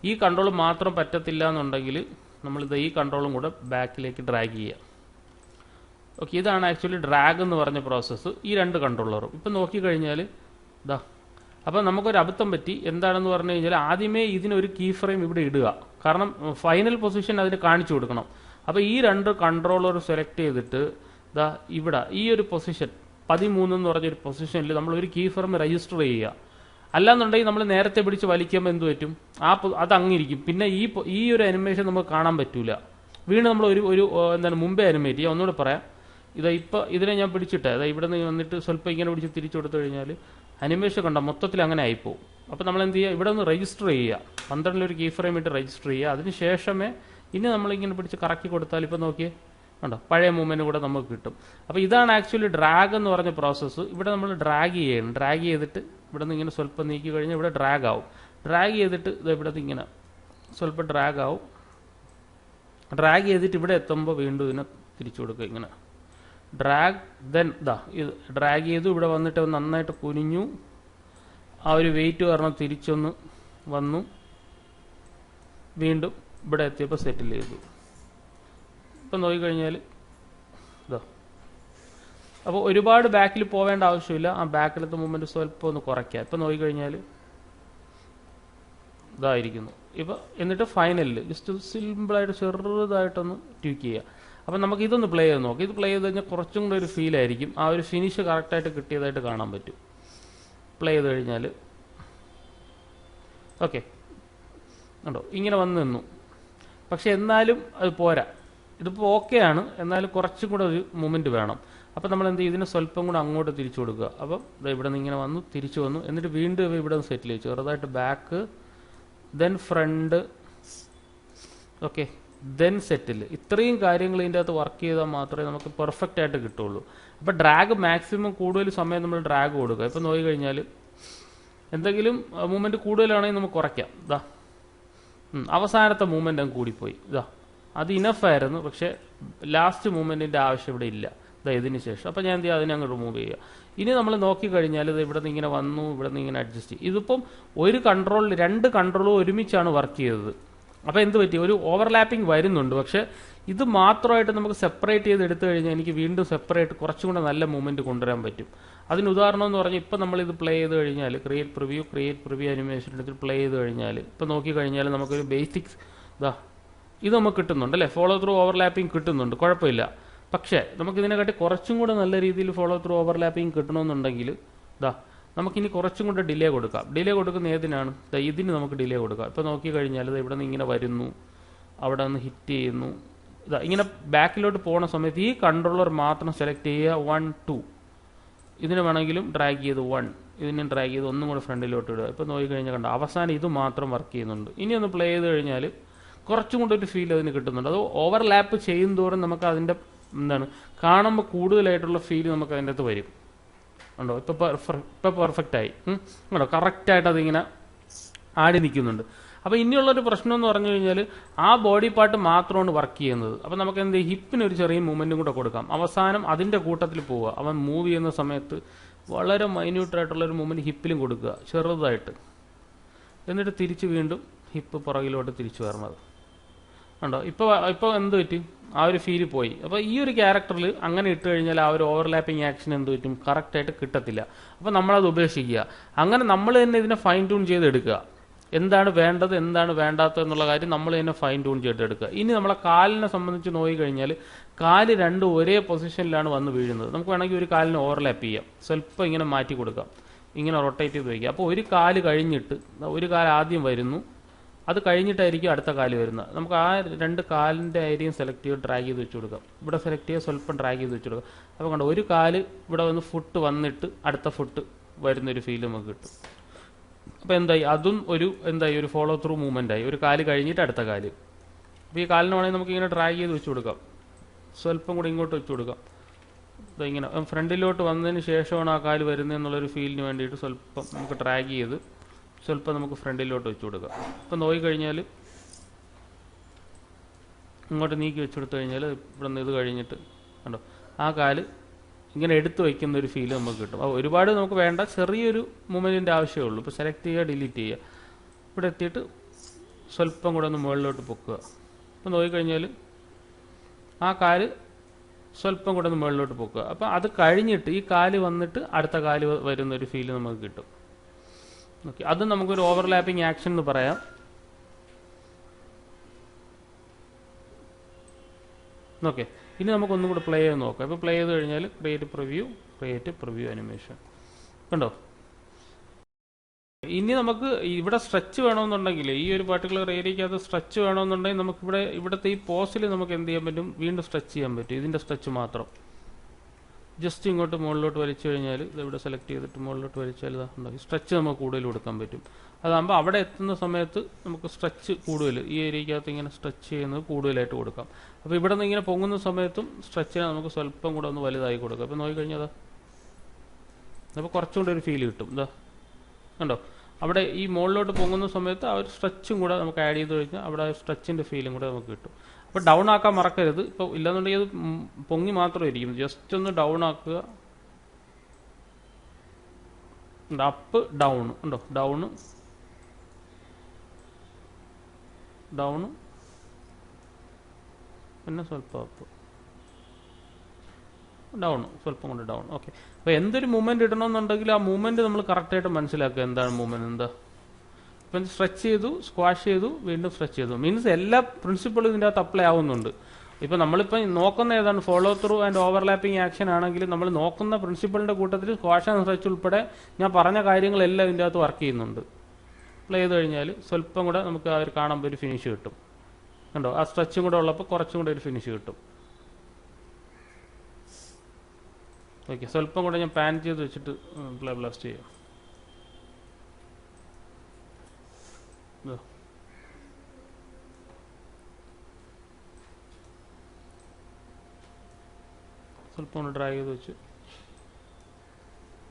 ഈ കൺട്രോൾ മാത്രം പറ്റത്തില്ല എന്നുണ്ടെങ്കിൽ നമ്മളിത് ഈ കൺട്രോളും കൂടെ ബാക്കിലേക്ക് ഡ്രാഗ് ചെയ്യുക. ഓക്കെ, ഇതാണ് ആക്ച്വലി ഡ്രാഗ് എന്ന് പറഞ്ഞ പ്രോസസ്സ്. ഈ രണ്ട് കൺട്രോളറും ഇപ്പം നോക്കിക്കഴിഞ്ഞാൽ ഇതാ. അപ്പം നമുക്കൊരു അബദ്ധം പറ്റി. എന്താണെന്ന് പറഞ്ഞു കഴിഞ്ഞാൽ ആദ്യമേ ഇതിനൊരു കീ ഫ്രെയിം ഇവിടെ ഇടുക, കാരണം ഫൈനൽ പൊസിഷൻ അതിന് കാണിച്ചു കൊടുക്കണം. അപ്പോൾ ഈ രണ്ട് കൺട്രോളർ സെലക്ട് ചെയ്തിട്ട് ഇതാ ഇവിടെ ഈ ഒരു പൊസിഷൻ 13 എന്ന് പറഞ്ഞൊരു പൊസിഷനിൽ നമ്മൾ ഒരു കീ ഫ്രെയിം രജിസ്റ്റർ ചെയ്യുക. അല്ലാന്നുണ്ടെങ്കിൽ നമ്മൾ നേരത്തെ പിടിച്ച് വലിക്കുമ്പോൾ എന്ത് പറ്റും, അത് അങ്ങിരിക്കും. പിന്നെ ഈ ഒരു അനിമേഷൻ നമുക്ക് കാണാൻ പറ്റൂല. വീണ്ടും നമ്മൾ ഒരു എന്താണ് മുമ്പേ അനിമേറ്റ് ചെയ്യുക. ഒന്നുകൂടെ പറയാം. ഇപ്പോൾ ഇതിനെ ഞാൻ പിടിച്ചിട്ട് ഇവിടെ നിന്ന് വന്നിട്ട് സ്വല്പം ഇങ്ങനെ പിടിച്ച് തിരിച്ചു കൊടുത്തു കഴിഞ്ഞാൽ അനിമേഷൻ കണ്ട മൊത്തത്തിൽ അങ്ങനെ ആയിപ്പോവും. അപ്പോൾ നമ്മൾ എന്ത് ചെയ്യുക, ഇവിടെ നിന്ന് രജിസ്റ്റർ ചെയ്യുക, 12 ഒരു കീ ഫ്രെയിം ഇട്ട് രജിസ്റ്റർ ചെയ്യുക. അതിന് ശേഷമേ ഇനി നമ്മളിങ്ങനെ പിടിച്ച് കറക്കി കൊടുത്താൽ ഇപ്പോൾ നോക്കിയേ കണ്ടോ പഴയ മൂവ്മെൻറ്റ് കൂടെ നമുക്ക് കിട്ടും. അപ്പോൾ ഇതാണ് ആക്ച്വലി ഡ്രാഗ് എന്ന് പറഞ്ഞ പ്രോസസ്സ്. ഇവിടെ നമ്മൾ ഡ്രാഗ് ചെയ്യണം. ഡ്രാഗ് ചെയ്തിട്ട് ഇവിടെ നിന്ന് ഇങ്ങനെ സ്വല്പം നീക്കി കഴിഞ്ഞാൽ ഇവിടെ ഡ്രാഗ് ആവും. ഡ്രാഗ് ചെയ്തിട്ട് ഇത് ഇവിടെ നിന്ന് ഇങ്ങനെ സ്വല്പം ഡ്രാഗ് ആവും. ഡ്രാഗ് ചെയ്തിട്ട് ഇവിടെ എത്തുമ്പോൾ വീണ്ടും ഇതിനെ തിരിച്ചു കൊടുക്കുക. ഇങ്ങനെ ഡ്രാഗ് ദെൻ ഇത് ഡ്രാഗ് ചെയ്തു. ഇവിടെ വന്നിട്ട് നന്നായിട്ട് കുനിഞ്ഞു. ആ ഒരു വെയിറ്റ് കാരണം തിരിച്ചൊന്ന് വന്നു. വീണ്ടും ഇവിടെ എത്തിയപ്പോൾ സെറ്റിൽ ചെയ്തു. ഇപ്പം നോക്കിക്കഴിഞ്ഞാൽ ഇതാ. അപ്പോൾ ഒരുപാട് ബാക്കിൽ പോവേണ്ട ആവശ്യമില്ല. ആ ബാക്കിലത്തെ മൂവ്മെൻറ്റ് സ്വല്പം ഒന്ന് കുറയ്ക്കുക. ഇപ്പം നോക്കിക്കഴിഞ്ഞാൽ ഇതായിരിക്കുന്നു. ഇപ്പോൾ എന്നിട്ട് ഫൈനലിൽ ജസ്റ്റ് സിമ്പിളായിട്ട് ചെറുതായിട്ടൊന്ന് ട്യൂക്ക് ചെയ്യുക. അപ്പം നമുക്ക് ഇതൊന്ന് പ്ലേ ചെയ്ത് നോക്കാം. ഇത് പ്ലേ ചെയ്ത് കഴിഞ്ഞാൽ കുറച്ചും കൂടെ ഒരു ഫീലായിരിക്കും. ആ ഒരു ഫിനിഷ് കറക്റ്റായിട്ട് കിട്ടിയതായിട്ട് കാണാൻ പറ്റും. പ്ലേ ചെയ്ത് കഴിഞ്ഞാൽ ഓക്കെ ഉണ്ടോ ഇങ്ങനെ വന്ന് നിന്നു. പക്ഷെ എന്നാലും അത് പോരാ. ഇതിപ്പോൾ ഓക്കെയാണ്, എന്നാലും കുറച്ചും കൂടെ ഒരു മൂവ്മെൻറ്റ് വേണം. അപ്പോൾ നമ്മൾ എന്ത് ചെയ്യും, ഇതിനെ സ്വല്പം കൂടെ അങ്ങോട്ട് തിരിച്ചു കൊടുക്കുക. അപ്പം ഇവിടെ നിന്ന് ഇങ്ങനെ വന്നു, തിരിച്ചു വന്നു. എന്നിട്ട് വീണ്ടും ഇവിടെ നിന്ന് സെറ്റിൽ ചെയ്തു. ചെറുതായിട്ട് back, then front, okay, then settle. ഇത്രയും കാര്യങ്ങൾ ഇതിൻ്റെ അകത്ത് വർക്ക് ചെയ്താൽ മാത്രമേ നമുക്ക് പെർഫെക്റ്റ് ആയിട്ട് കിട്ടുള്ളൂ. അപ്പോൾ ഡ്രാഗ് മാക്സിമം കൂടുതൽ സമയം നമ്മൾ ഡ്രാഗ് കൊടുക്കുക. ഇപ്പം നോക്കിക്കഴിഞ്ഞാൽ എന്തെങ്കിലും മൂവ്മെൻറ്റ് കൂടുതലാണെങ്കിൽ നമുക്ക് കുറയ്ക്കാം. ഇതാ അവസാനത്തെ മൂവ്മെൻ്റ് അങ്ങ് കൂടിപ്പോയി. ഇതാ അത് ഇനഫായിരുന്നു. പക്ഷേ ലാസ്റ്റ് മൂവ്മെൻറ്റിൻ്റെ ആവശ്യം ഇവിടെ ഇല്ല. ഇതാ ഇതിന് ശേഷം അപ്പോൾ ഞാൻ എന്ത് ചെയ്യുക, അതിനെ അങ്ങ് റിമൂവ് ചെയ്യുക. ഇനി നമ്മൾ നോക്കിക്കഴിഞ്ഞാൽ ഇത് ഇവിടെ നിന്ന് ഇങ്ങനെ വന്നു, ഇവിടെ നിന്ന് ഇങ്ങനെ അഡ്ജസ്റ്റ് ചെയ്യും. ഇതിപ്പം ഒരു കൺട്രോളിൽ രണ്ട് കൺട്രോളും ഒരുമിച്ചാണ് വർക്ക് ചെയ്തത്. അപ്പോൾ എന്ത് പറ്റി, ഒരു ഓവർലാപ്പിംഗ് വരുന്നുണ്ട്. പക്ഷേ ഇത് മാത്രമായിട്ട് നമുക്ക് സെപ്പറേറ്റ് ചെയ്ത് എടുത്തു കഴിഞ്ഞാൽ എനിക്ക് വീണ്ടും സെപ്പറേറ്റ് കുറച്ചും കൂടെ നല്ല മൂവ്മെൻറ്റ് കൊണ്ടുവരാൻ പറ്റും. അതിന് ഉദാഹരണം എന്ന് പറഞ്ഞാൽ ഇപ്പം നമ്മളിത് പ്ലേ ചെയ്ത് കഴിഞ്ഞാൽ ക്രിയേറ്റ് പ്രിവ്യൂ അനിമേഷൻ എടുത്ത് പ്ലേ ചെയ്ത് കഴിഞ്ഞാൽ ഇപ്പം നോക്കിക്കഴിഞ്ഞാൽ നമുക്കൊരു ബേസിക്സ് ഇത് നമുക്ക് കിട്ടുന്നുണ്ട് അല്ലേ, ഫോളോ ത്രൂ ഓവർലാപ്പിംഗ് കിട്ടുന്നുണ്ട്, കുഴപ്പമില്ല. പക്ഷേ നമുക്കിതിനെക്കാട്ടി കുറച്ചും കൂടെ നല്ല രീതിയിൽ ഫോളോ ത്രൂ ഓവർലാപ്പിംഗ് കിട്ടണമെന്നുണ്ടെങ്കിൽ നമുക്കിനി കുറച്ചും കൂടെ ഡിലേ കൊടുക്കാം. ഡിലേ കൊടുക്കുന്ന ഏതിനാണ്, ഇതിന് നമുക്ക് ഡിലേ കൊടുക്കാം. ഇപ്പോൾ നോക്കിക്കഴിഞ്ഞാൽ ഇവിടെ നിന്ന് ഇങ്ങനെ വരുന്നു, അവിടെ നിന്ന് ഹിറ്റ് ചെയ്യുന്നു. ഇങ്ങനെ ബാക്കിലോട്ട് പോകുന്ന സമയത്ത് ഈ കൺട്രോളർ മാത്രം സെലക്ട് ചെയ്യുക. 1 2 ഇതിന് വേണമെങ്കിലും ഡ്രാഗ് ചെയ്ത് 1 ഇതിനെ ഡ്രാഗ് ചെയ്ത് ഒന്നും കൂടെ ഫ്രണ്ടിലോട്ട് ഇടുക. ഇപ്പോൾ നോക്കിക്കഴിഞ്ഞാൽ കണ്ട അവസാനം ഇത് മാത്രം വർക്ക് ചെയ്യുന്നുണ്ട്. ഇനി ഒന്ന് പ്ലേ ചെയ്ത് കഴിഞ്ഞാൽ കുറച്ചും കൂടെ ഒരു ഫീൽ അതിന് കിട്ടുന്നുണ്ട്. അത് ഓവർലാപ്പ് ചെയ്യുന്തോറും നമുക്ക് അതിൻ്റെ കാണുമ്പോൾ കൂടുതലായിട്ടുള്ള ഫീൽ നമുക്ക് അതിൻ്റെ അകത്ത് വരും. ഉണ്ടോ ഇപ്പോൾ പെർഫെക്റ്റായി ഉണ്ടോ, കറക്റ്റായിട്ട് അതിങ്ങനെ ആടി നിൽക്കുന്നുണ്ട്. അപ്പോൾ ഇനിയുള്ളൊരു പ്രശ്നം എന്ന് പറഞ്ഞു കഴിഞ്ഞാൽ ആ ബോഡി പാർട്ട് മാത്രമാണ് വർക്ക് ചെയ്യുന്നത്. അപ്പോൾ നമുക്ക് എന്ത് ഹിപ്പിന് ഒരു ചെറിയ മൂവ്മെൻറ്റും കൂടെ കൊടുക്കാം. അവസാനം അതിൻ്റെ കൂട്ടത്തിൽ പോവുക. അവൻ മൂവ് ചെയ്യുന്ന സമയത്ത് വളരെ മൈന്യൂട്ടായിട്ടുള്ളൊരു മൂവ്മെൻറ്റ് ഹിപ്പിലും കൊടുക്കുക ചെറുതായിട്ട്. എന്നിട്ട് തിരിച്ച് വീണ്ടും ഹിപ്പ് പുറകിലോട്ട് തിരിച്ചു വരണത് ഉണ്ടോ. ഇപ്പോൾ എന്ത് പറ്റി, ആ ഒരു ഫീല് പോയി. അപ്പോൾ ഈ ഒരു ക്യാരക്ടറിൽ അങ്ങനെ ഇട്ട് കഴിഞ്ഞാൽ ആ ഒരു ഓവർലാപ്പിംഗ് ആക്ഷൻ എന്ത് പറ്റും, കറക്റ്റായിട്ട് കിട്ടത്തില്ല. അപ്പോൾ നമ്മളത് ഉപേക്ഷിക്കുക. അങ്ങനെ നമ്മൾ തന്നെ ഇതിനെ ഫൈൻ ട്യൂൺ ചെയ്തെടുക്കുക. എന്താണ് വേണ്ടത് എന്താണ് വേണ്ടാത്തത് എന്നുള്ള കാര്യം നമ്മൾ തന്നെ ഫൈൻ ട്യൂൺ ചെയ്തെടുക്കുക. ഇനി നമ്മളെ കാലിനെ സംബന്ധിച്ച് നോക്കിക്കഴിഞ്ഞാൽ കാല് രണ്ടും ഒരേ പൊസിഷനിലാണ് വന്ന് വീഴുന്നത്. നമുക്ക് വേണമെങ്കിൽ ഒരു കാലിനെ ഓവർലാപ്പ് ചെയ്യാം, സ്വല്പം ഇങ്ങനെ മാറ്റി കൊടുക്കാം, ഇങ്ങനെ റൊട്ടേറ്റ് ചെയ്ത് വയ്ക്കുക. അപ്പോൾ ഒരു കാല് കഴിഞ്ഞിട്ട് ഒരു കാല് ആദ്യം വരുന്നു, അത് കഴിഞ്ഞിട്ടായിരിക്കും അടുത്ത കാല് വരുന്നത്. നമുക്ക് ആ രണ്ട് കാലിൻ്റെ ഏരിയയും സെലക്ട് ചെയ്ത് ഡ്രാഗ് ചെയ്ത് വെച്ച് കൊടുക്കാം. ഇവിടെ സെലക്ട് ചെയ്യുക, സ്വല്പം ഡ്രാഗ് ചെയ്ത് വെച്ച് കൊടുക്കാം. അപ്പോൾ കണ്ടോ ഒരു കാല് ഇവിടെ വന്ന് ഫുട്ട് വന്നിട്ട് അടുത്ത ഫുട്ട് വരുന്നൊരു ഫീൽ നമുക്ക് കിട്ടും. അപ്പോൾ എന്തായി, അതും ഒരു ഫോളോ ത്രൂ മൂവ്മെൻ്റ് ആയി. ഒരു കാല് കഴിഞ്ഞിട്ട് അടുത്ത കാല്. അപ്പോൾ ഈ കാലിന് വേണമെങ്കിൽ നമുക്ക് ഇങ്ങനെ ഡ്രാഗ് ചെയ്ത് വെച്ച് കൊടുക്കാം, സ്വല്പം കൂടി ഇങ്ങോട്ട് വെച്ച് കൊടുക്കാം. ഇങ്ങനെ ഫ്രണ്ടിലോട്ട് വന്നതിന് ശേഷമാണ് ആ കാല് വരുന്നതെന്നുള്ളൊരു ഫീലിന് വേണ്ടിയിട്ട് സ്വല്പം നമുക്ക് ഡ്രാഗ് ചെയ്ത് സ്വല്പം നമുക്ക് ഫ്രണ്ടിലോട്ട് വെച്ച് കൊടുക്കാം. ഇപ്പം നോക്കിക്കഴിഞ്ഞാൽ ഇങ്ങോട്ട് നീക്കി വെച്ച് കൊടുത്തു കഴിഞ്ഞാൽ ഇവിടെ നിന്ന് ഇത് കഴിഞ്ഞിട്ട് കണ്ടോ ആ കാല് ഇങ്ങനെ എടുത്തു വയ്ക്കുന്ന ഒരു ഫീൽ നമുക്ക് കിട്ടും. അപ്പോൾ ഒരുപാട് നമുക്ക് വേണ്ട, ചെറിയൊരു മൂവ്മെൻറ്റിൻ്റെ ആവശ്യമേ ഉള്ളൂ. ഇപ്പോൾ സെലക്ട് ചെയ്യുക, ഡിലീറ്റ് ചെയ്യുക. ഇവിടെ എത്തിയിട്ട് സ്വല്പം കൂടെ ഒന്ന് മുകളിലോട്ട് പൊക്കുക. അപ്പോൾ നോക്കിക്കഴിഞ്ഞാൽ ആ കാല് സ്വല്പം കൂടെ ഒന്ന് മുകളിലോട്ട് പൊക്കുക. അപ്പം അത് കഴിഞ്ഞിട്ട് ഈ കാല് വന്നിട്ട് അടുത്ത കാല് വരുന്നൊരു ഫീല് നമുക്ക് കിട്ടും. ഓക്കെ, അത് നമുക്കൊരു ഓവർലാപ്പിംഗ് ആക്ഷൻ എന്ന് പറയാം. ഓക്കെ, ഇനി നമുക്കൊന്നും കൂടെ പ്ലേ ചെയ്ത് നോക്കാം. ഇപ്പോൾ പ്ലേ ചെയ്ത് കഴിഞ്ഞാൽ ക്രിയേറ്റ് പ്രിവ്യൂ അനിമേഷൻ കണ്ടോ. ഇനി നമുക്ക് ഇവിടെ സ്ട്രെച്ച് വേണമെന്നുണ്ടെങ്കിൽ, ഈ ഒരു പർട്ടിക്കുലർ ഏരിയക്കകത്ത് സ്ട്രെച്ച് വേണമെന്നുണ്ടെങ്കിൽ നമുക്ക് ഇവിടുത്തെ ഈ പോസിൽ നമുക്ക് എന്ത് ചെയ്യാൻ പറ്റും, വീണ്ടും സ്ട്രെച്ച് ചെയ്യാൻ പറ്റും. ഇതിൻ്റെ സ്ട്രെച്ച് മാത്രം ജസ്റ്റ് ഇങ്ങോട്ട് മുകളിലോട്ട് വലിച്ചു കഴിഞ്ഞാൽ, ഇവിടെ സെലക്ട് ചെയ്തിട്ട് മുകളിലോട്ട് വലിച്ചാൽ ഇതാ സ്ട്രെച്ച് നമുക്ക് കൂടുതൽ കൊടുക്കാൻ പറ്റും. അതാകുമ്പോൾ അവിടെ എത്തുന്ന സമയത്ത് നമുക്ക് സ്ട്രെച്ച് കൂടുതൽ, ഈ ഏരിയക്കകത്ത് ഇങ്ങനെ സ്ട്രെച്ച് ചെയ്യുന്നത് കൂടുതലായിട്ട് കൊടുക്കാം. അപ്പോൾ ഇവിടെ നിന്ന് ഇങ്ങനെ പൊങ്ങുന്ന സമയത്തും സ്ട്രെച്ചിനെ നമുക്ക് സ്വല്പം കൂടെ ഒന്ന് വലുതായി കൊടുക്കാം. അപ്പോൾ നോക്കിക്കഴിഞ്ഞാൽ അതാ അപ്പോൾ കുറച്ചുകൂടെ ഒരു ഫീൽ കിട്ടും. ഇതാ കണ്ടോ, അവിടെ ഈ മുകളിലോട്ട് പൊങ്ങുന്ന സമയത്ത് ആ ഒരു സ്ട്രെച്ചും കൂടെ നമുക്ക് ആഡ് ചെയ്ത് കഴിഞ്ഞാൽ അവിടെ ആ സ്ട്രെച്ചിൻ്റെ ഫീലും കൂടെ നമുക്ക് കിട്ടും. അപ്പോൾ ഡൗൺ ആക്കാൻ മറക്കരുത്. ഇപ്പോൾ ഇല്ലാന്നുണ്ടെങ്കിൽ അത് പൊങ്ങി മാത്രമായിരിക്കും. ജസ്റ്റ് ഒന്ന് ഡൗൺ ആക്കുക. അപ്പ് ഡൗൺ ഉണ്ടോ, ഡൗണ് പിന്നെ സ്വല്പം അപ്പ് ഡൗൺ, സ്വല്പം കൊണ്ട് ഡൗൺ. ഓക്കെ, അപ്പോൾ എന്തൊരു മൂവ്മെൻറ്റ് ഇടണമെന്നുണ്ടെങ്കിൽ ആ മൂവ്മെൻറ്റ് നമ്മൾ കറക്റ്റായിട്ട് മനസ്സിലാക്കുക. എന്താണ് മൂവ്മെൻറ്റ്, എന്താ. ഇപ്പം സ്ട്രെച്ച് ചെയ്തു, സ്ക്വാഷ് ചെയ്തു, വീണ്ടും സ്ട്രെച്ച് ചെയ്തു. മീൻസ് എല്ലാ പ്രിൻസിപ്പിളും ഇതിൻ്റെ അകത്ത് അപ്ലൈ ആവുന്നുണ്ട്. ഇപ്പം നമ്മളിപ്പം നോക്കുന്ന ഏതാണ്, follow through and overlapping action ആണെങ്കിൽ നമ്മൾ നോക്കുന്ന പ്രിൻസിപ്പിളിൻ്റെ കൂട്ടത്തിൽ സ്ക്വാഷ് ആൻഡ് സ്ട്രെച്ച് ഉൾപ്പെടെ ഞാൻ പറഞ്ഞ കാര്യങ്ങളെല്ലാം ഇതിൻ്റെ അകത്ത് വർക്ക് ചെയ്യുന്നുണ്ട്. പ്ലേ ചെയ്ത് കഴിഞ്ഞാൽ സ്വല്പം കൂടെ നമുക്ക് ആ ഒരു കാണുമ്പോൾ ഒരു ഫിനിഷ് കിട്ടും. കണ്ടോ, ആ സ്ട്രെച്ചും കൂടെ ഉള്ളപ്പോൾ കുറച്ചും കൂടെ ഒരു ഫിനിഷ് കിട്ടും. ഓക്കെ, സ്വല്പം കൂടെ ഞാൻ പാൻ ചെയ്ത് വെച്ചിട്ട് പ്ലേ ബ്ലാസ്റ്റ് ചെയ്യാം. സ്വല്പം ഒന്ന് ഡ്രൈ ചെയ്ത് വെച്ച്.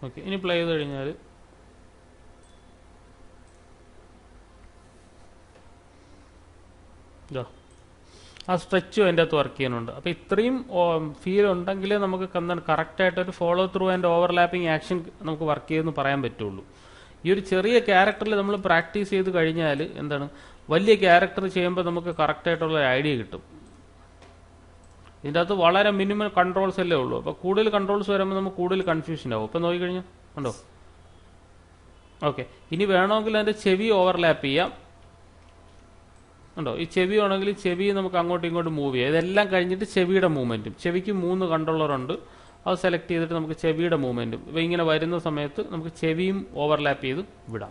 ഓക്കെ, ഇനി പ്ലേ ചെയ്ത് കഴിഞ്ഞാൽ ആ സ്ട്രെച്ചും അതിൻ്റെ അകത്ത് വർക്ക് ചെയ്യുന്നുണ്ട്. അപ്പോൾ ഇത്രയും ഫീൽ ഉണ്ടെങ്കിലേ നമുക്ക് കറക്റ്റായിട്ടൊരു follow through and overlapping action നമുക്ക് വർക്ക് ചെയ്തെന്ന് പറയാൻ പറ്റുള്ളൂ. ഈ ഒരു ചെറിയ ക്യാരക്ടറിൽ നമ്മൾ പ്രാക്ടീസ് ചെയ്ത് കഴിഞ്ഞാൽ എന്താണ്, വലിയ ക്യാരക്ടർ ചെയ്യുമ്പോൾ നമുക്ക് കറക്റ്റായിട്ടുള്ള ഐഡിയ കിട്ടും. ഇതിൻ്റെ അകത്ത് വളരെ മിനിമം കൺട്രോൾസ് അല്ലേ ഉള്ളൂ. അപ്പോൾ കൂടുതൽ കൺട്രോൾസ് വരുമ്പോൾ നമുക്ക് കൂടുതൽ കൺഫ്യൂഷൻ ആവും. അപ്പോൾ നോക്കിക്കഴിഞ്ഞാൽ ഉണ്ടോ. ഓക്കെ, ഇനി വേണമെങ്കിൽ അതിൻ്റെ ചെവി ഓവർലാപ്പ് ചെയ്യാം. ഉണ്ടോ, ഈ ചെവി ആണെങ്കിൽ ചെവി നമുക്ക് അങ്ങോട്ടും ഇങ്ങോട്ടും മൂവ് ചെയ്യാം. ഇതെല്ലാം കഴിഞ്ഞിട്ട് ചെവിയുടെ മൂവ്മെൻറ്റും, ചെവിക്ക് 3 കൺട്രോളറുണ്ട്. അത് സെലക്ട് ചെയ്തിട്ട് നമുക്ക് ചെവിയുടെ മൂവ്മെൻറ്റും ഇങ്ങനെ വരുന്ന സമയത്ത് നമുക്ക് ചെവിയും ഓവർലാപ്പ് ചെയ്ത് വിടാം.